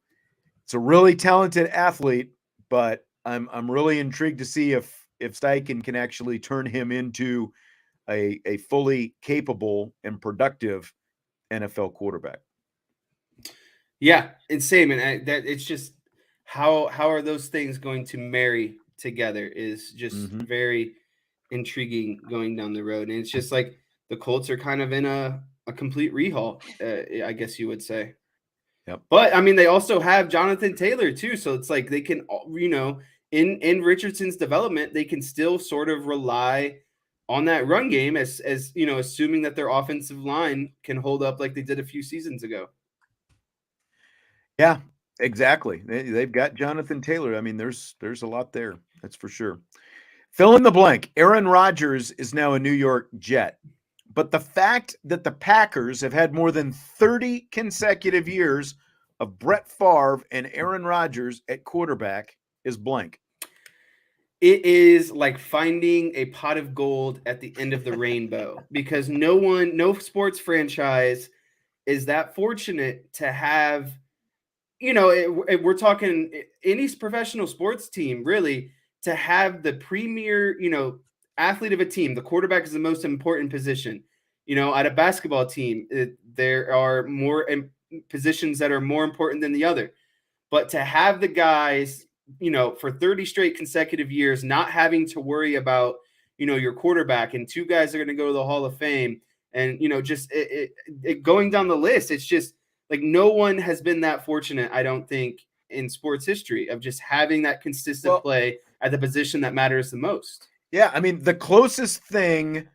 it's a really talented athlete, but I'm really intrigued to see if Steichen can actually turn him into a fully capable and productive NFL quarterback. Yeah, insane, and that it's just how are those things going to marry together is just very intriguing going down the road. And it's just like the Colts are kind of in a complete rehaul, I guess you would say. Yep. But I mean, they also have Jonathan Taylor too, so it's like they can, in Richardson's development, they can still sort of rely on that run game as assuming that their offensive line can hold up like they did a few seasons ago. Yeah, exactly. They've got Jonathan Taylor. I mean, there's a lot there. That's for sure. Fill in the blank. Aaron Rodgers is now a New York Jet. But the fact that the Packers have had more than 30 consecutive years of Brett Favre and Aaron Rodgers at quarterback is blank. It is like finding a pot of gold at the end of the rainbow, because no sports franchise is that fortunate to have, we're talking any professional sports team, really, to have the premier, athlete of a team. The quarterback is the most important position. At a basketball team, there are more positions that are more important than the other. But to have the guys, for 30 straight consecutive years, not having to worry about, your quarterback, and two guys are going to go to the Hall of Fame, and, just it going down the list, it's just like no one has been that fortunate, I don't think, in sports history of just having that consistent play at the position that matters the most. Yeah, I mean, the closest thing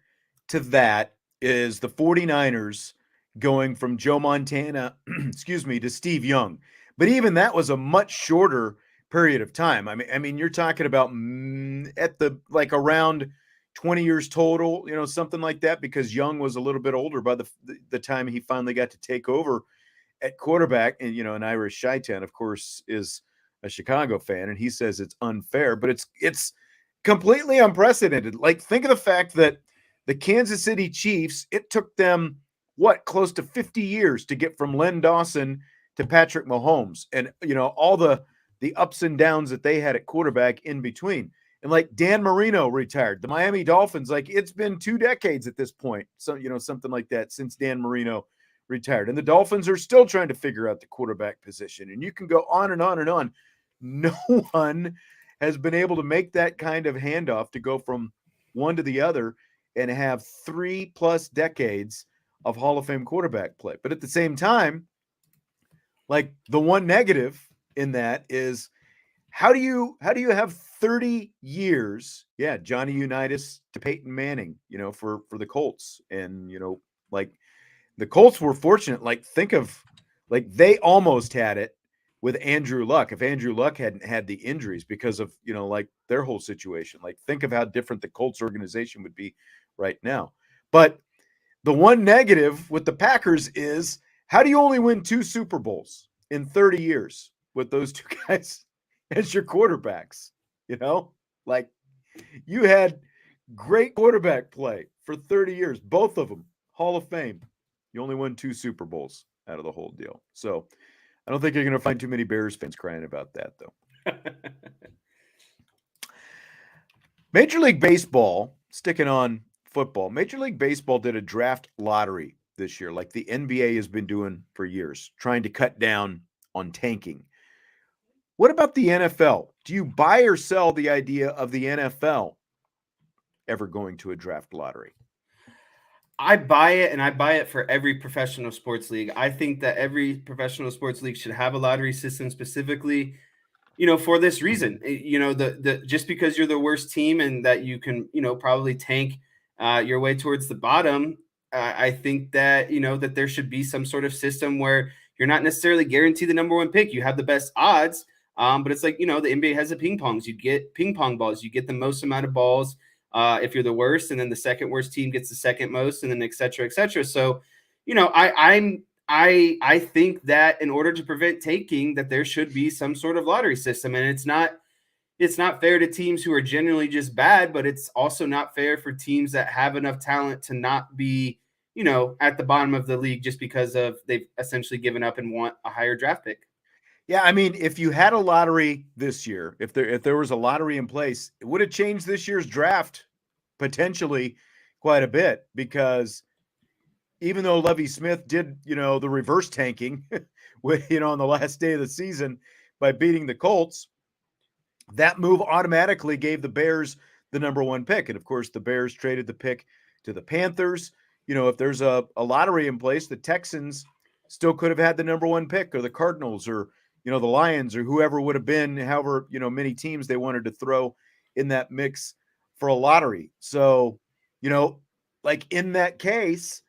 to that is the 49ers going from Joe Montana, to Steve Young. But even that was a much shorter period of time. I mean, you're talking about at the around, 20 years total, something like that, because Young was a little bit older by the time he finally got to take over at quarterback. And, an Irish Chi-Town, of course, is a Chicago fan, and he says it's unfair, but it's completely unprecedented. Like, think of the fact that the Kansas City Chiefs, it took them, close to 50 years to get from Len Dawson to Patrick Mahomes, and, all the ups and downs that they had at quarterback in between. And like Dan Marino retired, the Miami Dolphins, like it's been 2 decades at this point. So, something like that since Dan Marino retired. And the Dolphins are still trying to figure out the quarterback position. And you can go on and on and on. No one has been able to make that kind of handoff to go from one to the other and have 3+ decades of Hall of Fame quarterback play. But at the same time, like, the one negative in that is, how do you have 30 years? Yeah, Johnny Unitas to Peyton Manning, for the Colts. And, like, the Colts were fortunate. Like, think of, like, they almost had it with Andrew Luck. If Andrew Luck hadn't had the injuries because of, like, their whole situation, like, think of how different the Colts organization would be right now. But the one negative with the Packers is, how do you only win 2 Super Bowls in 30 years with those 2 guys as your quarterbacks? Like, you had great quarterback play for 30 years, both of them Hall of Fame. You only won 2 Super Bowls out of the whole deal. So I don't think you're going to find too many Bears fans crying about that, though. Major League Baseball, sticking on football, Major League Baseball did a draft lottery this year, like the NBA has been doing for years, trying to cut down on tanking. What about the NFL? Do you buy or sell the idea of the NFL ever going to a draft lottery? I buy it, and I buy it for every professional sports league. I think that every professional sports league should have a lottery system specifically, for this reason. The just because you're the worst team and that you can, probably tank your way towards the bottom. I think that, that there should be some sort of system where you're not necessarily guaranteed the number 1 pick. You have the best odds, but it's like, the NBA has the ping pongs. You get ping pong balls. You get the most amount of balls if you're the worst, and then the second worst team gets the second most, and then et cetera, et cetera. So, I think that in order to prevent taking, that there should be some sort of lottery system. And it's not fair to teams who are generally just bad, but it's also not fair for teams that have enough talent to not be, at the bottom of the league just because of they've essentially given up and want a higher draft pick. Yeah, I mean, if you had a lottery this year, if there was a lottery in place, it would have changed this year's draft potentially quite a bit, because even though Lovie Smith did, the reverse tanking with, on the last day of the season by beating the Colts, that move automatically gave the Bears the number 1 pick. And of course, the Bears traded the pick to the Panthers. If there's a lottery in place, the Texans still could have had the number 1 pick, or the Cardinals, or, the Lions, or whoever would have been, however, many teams they wanted to throw in that mix for a lottery. So, like, in that case,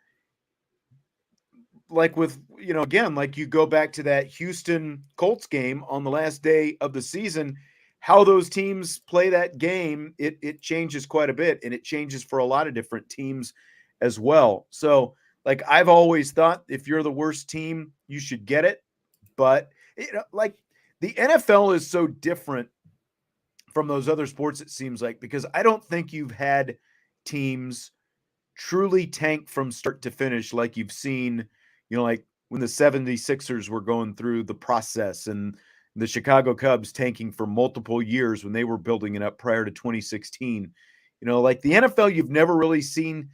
like with, again, like, you go back to that Houston Colts game on the last day of the season, how those teams play that game, it changes quite a bit, and it changes for a lot of different teams as well. So, like, I've always thought, if you're the worst team, you should get it. But, like, the NFL is so different from those other sports, it seems like, because I don't think you've had teams truly tank from start to finish like you've seen, like when the 76ers were going through the process, and the Chicago Cubs tanking for multiple years when they were building it up prior to 2016. Like the NFL, you've never really seen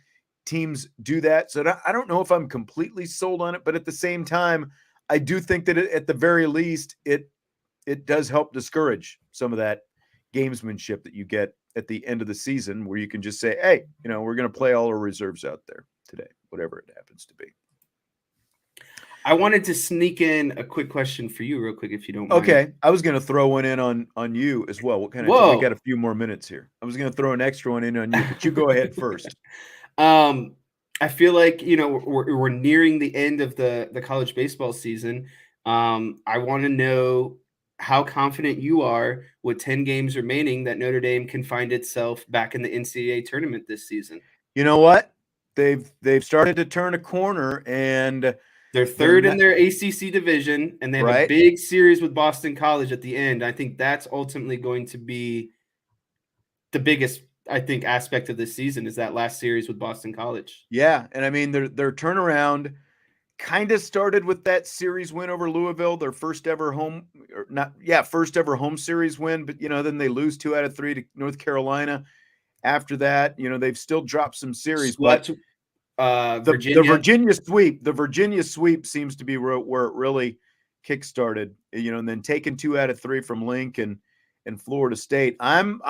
teams do that. So I don't know if I'm completely sold on it, but at the same time, I do think that at the very least, it does help discourage some of that gamesmanship that you get at the end of the season, where you can just say, hey, we're going to play all our reserves out there today, whatever it happens to be. I wanted to sneak in a quick question for you real quick, if you don't mind. Okay. I was going to throw one in on you as well. What kind of, we got a few more minutes here. I was going to throw an extra one in on you, but you go ahead first. I feel like, we're nearing the end of the college baseball season. I want to know how confident you are with 10 games remaining that Notre Dame can find itself back in the NCAA tournament this season. You know what? They've started to turn a corner, and They're they're third in not their ACC division, and they have a right. big series with Boston College at the end. I think that's ultimately going to be the biggest, I think, aspect of this season is that last series with Boston College. Yeah, and I mean their turnaround kind of started with that series win over Louisville, their first ever first ever home series win. But then they lose 2 out of 3 to North Carolina. After that, they've still dropped some series, but Swept the Virginia. the Virginia sweep seems to be where it really kickstarted. And then taking 2 out of 3 from Link and Florida State. I'm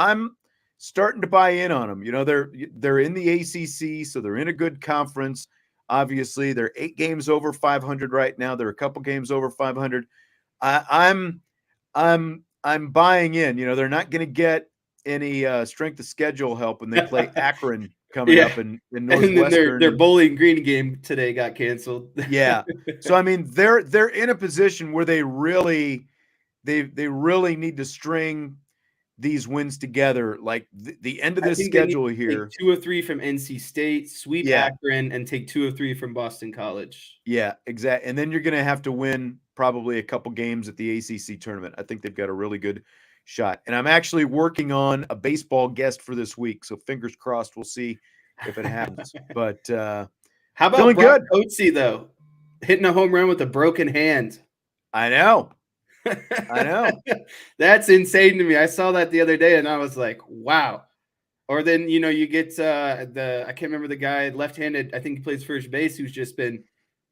starting to buy in on them. They're in the ACC, so they're in a good conference. Obviously, they're 8 games over 500 right now. They're a couple games over 500. I'm buying in. They're not going to get any strength of schedule help when they play Akron coming up in And then Northwestern. their Bowling Green game today got canceled. Yeah. So I mean, they're in a position where they really need to string these wins together. Like the end of I this think they need schedule to here. take 2 or 3 from NC State, sweep Yeah. Akron, and take 2 or 3 from Boston College. Yeah, exactly. And then you're going to have to win probably a couple games at the ACC tournament. I think they've got a really good shot. And I'm actually working on a baseball guest for this week, so fingers crossed. We'll see if it happens. But how about feeling Brock good? Coatsy though, hitting a home run with a broken hand? I know. That's insane to me. I saw that the other day, and I was like, wow. Or then you get I can't remember the guy left-handed. I think he plays first base. Who's just been,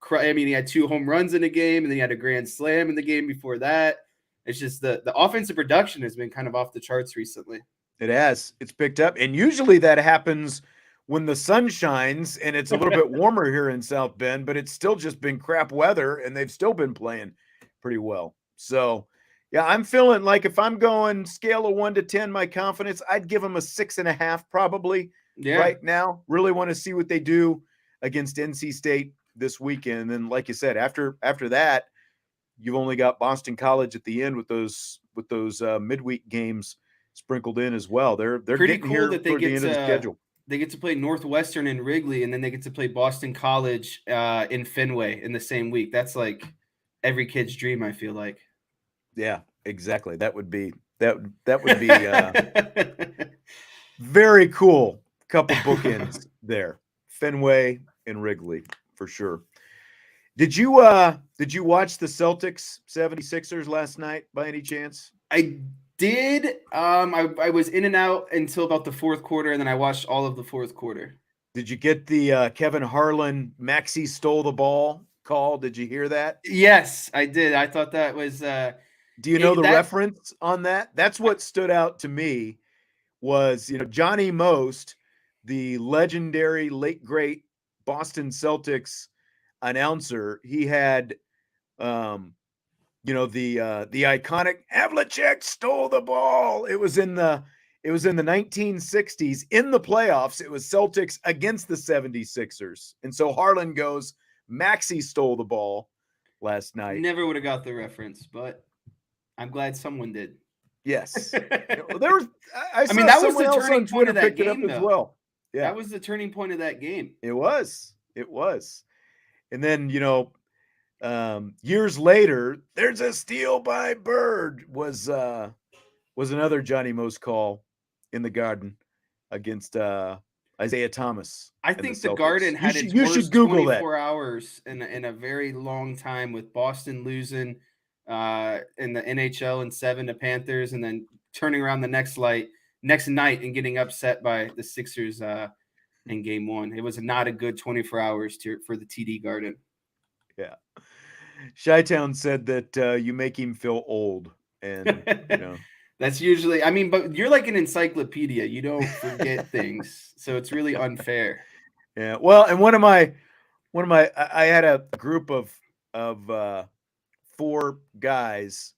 I mean, he had 2 home runs in a game, and then he had a grand slam in the game before that. It's just the offensive production has been kind of off the charts recently. It has. It's picked up, and usually that happens when the sun shines and it's a little bit warmer here in South Bend. But it's still just been crap weather, and they've still been playing pretty well. So. Yeah, I'm feeling like if I'm going scale of 1 to 10, my confidence, I'd give them a 6.5 probably right now. Really want to see what they do against NC State this weekend. And then, like you said, after that, you've only got Boston College at the end with those midweek games sprinkled in as well. They're pretty getting cool here that toward the end of the schedule. They get to play Northwestern in Wrigley, and then they get to play Boston College in Fenway in the same week. That's like every kid's dream, I feel like. Yeah, exactly. That would be very cool. Couple bookends there. Fenway and Wrigley for sure. Did you watch the Celtics 76ers last night by any chance? I did. I was in and out until about the fourth quarter, and then I watched all of the fourth quarter. Did you get the Kevin Harlan Maxey stole the ball call? Did you hear that? Yes, I did. I thought that was do you know the reference on that? That's what stood out to me was, Johnny Most, the legendary late great Boston Celtics announcer. He had, the iconic Havlicek stole the ball. It was in the 1960s in the playoffs. It was Celtics against the 76ers. And so Harlan goes, Maxey stole the ball last night. Never would have got the reference, but I'm glad someone did. Yes. There was. I mean, that was the turning point of that game, though. As well. Yeah, that was the turning point of that game. It was. And then years later, there's a steal by Bird was another Johnny Most call in the Garden against Isaiah Thomas. I think the Garden had its worst 24 hours in a very long time, with Boston losing in the NHL in 7 to Panthers, and then turning around the next night and getting upset by the Sixers in game 1. It was not a good 24 hours for the TD Garden. Yeah. Chi-Town said that you make him feel old, and that's usually, I mean, but you're like an encyclopedia. You don't forget things, so it's really unfair. Yeah. Well, and one of my I had a group of 4 guys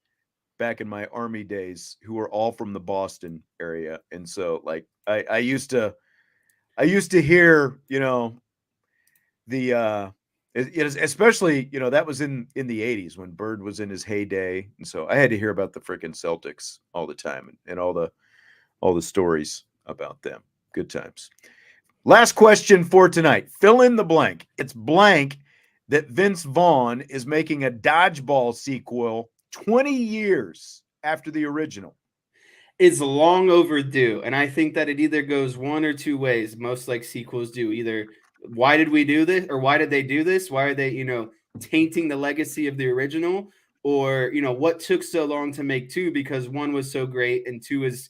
back in my Army days who were all from the Boston area. And so like I used to hear, the It is, especially, that was in the 80s when Bird was in his heyday. And so I had to hear about the freaking Celtics all the time and all the stories about them. Good times. Last question for tonight. Fill in the blank. It's blank that Vince Vaughn is making a dodgeball sequel 20 years after the original. It's long overdue, and I think that it either goes one or two ways. Most like sequels do. Either why did we do this, or why did they do this? Why are they, tainting the legacy of the original? Or what took so long to make two because one was so great and two is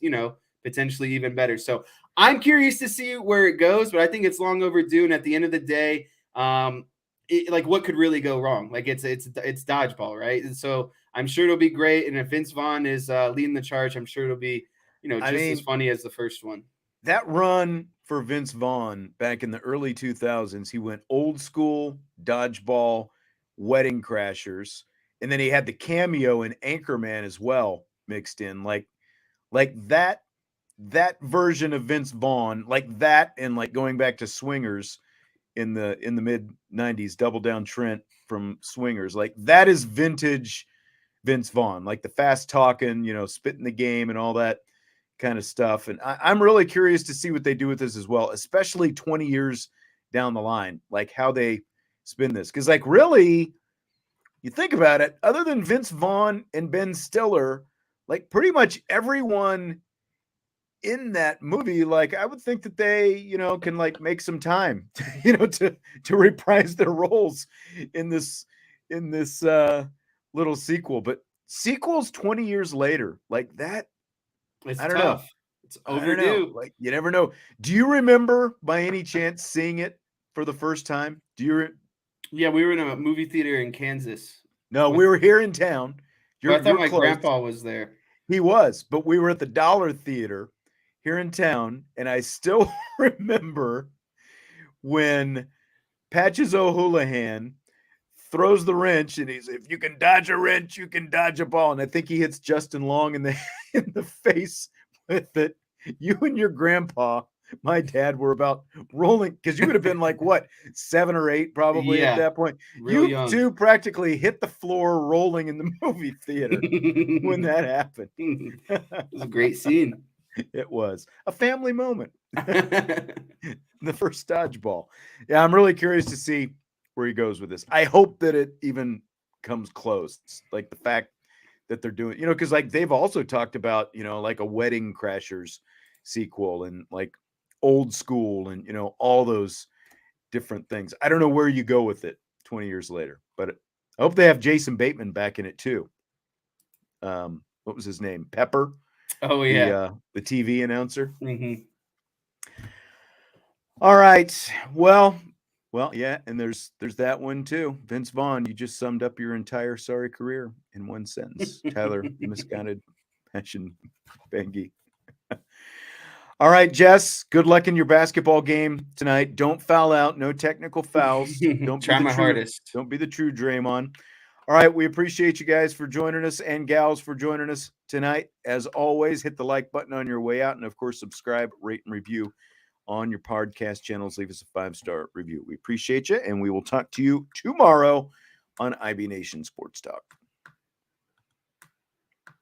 potentially even better. So I'm curious to see where it goes, but I think it's long overdue. And at the end of the day, like what could really go wrong? Like it's dodgeball, right? And so I'm sure it'll be great. And if Vince Vaughn is leading the charge, I'm sure it'll be, as funny as the first one. That run for Vince Vaughn back in the early 2000s, he went old school, dodgeball, Wedding Crashers, and then he had the cameo in Anchorman as well mixed in. Like that version of Vince Vaughn, like that, and like going back to Swingers in the mid 90s, Double Down Trent from Swingers, like that is vintage Vince Vaughn, like the fast talking, spitting the game and all that kind of stuff. And I'm really curious to see what they do with this as well, especially 20 years down the line, like how they spin this. Because like really, you think about it, other than Vince Vaughn and Ben Stiller, like pretty much everyone in that movie, like I would think that they, can like make some time, to reprise their roles in this little sequel. But sequels 20 years later, like that, It's I don't tough. know. It's I don't know. overdue. Like you never know. Do you remember by any chance seeing it for the first time? Do you? Yeah, we were in a movie theater in Kansas. No, we were here in town. But I thought You're my close. grandpa was there. He was, but we were at the Dollar Theater here in town, and I still remember when Patches O'Houlihan throws the wrench, and he's, if you can dodge a wrench, you can dodge a ball. And I think he hits Justin Long in the face with it. You and your grandpa, my dad, were about rolling because you would have been like what, 7 or 8 probably at that point. Real You young. two practically hit the floor rolling in the movie theater when that happened. It was a great scene. It was a family moment. The first dodgeball. Yeah, I'm really curious to see where he goes with this. I hope that it even comes close. Like the fact that they're doing, because like they've also talked about, like a Wedding Crashers sequel and like old school and, all those different things. I don't know where you go with it 20 years later, but I hope they have Jason Bateman back in it too. What was his name? Pepper. Oh yeah. The TV announcer. Mm-hmm. All right. Well, yeah, and there's that one too. Vince Vaughn, you just summed up your entire sorry career in one sentence. Tyler, miscounted passion, Bengi. All right, Jess, good luck in your basketball game tonight. Don't foul out. No technical fouls. Don't Try my hardest. Don't be the true Draymond. All right, we appreciate you guys for joining us and gals for joining us tonight. As always, hit the like button on your way out, and of course, subscribe, rate, and review on your podcast channels. Leave us a 5-star review. We appreciate you, and we will talk to you tomorrow on IB Nation Sports Talk.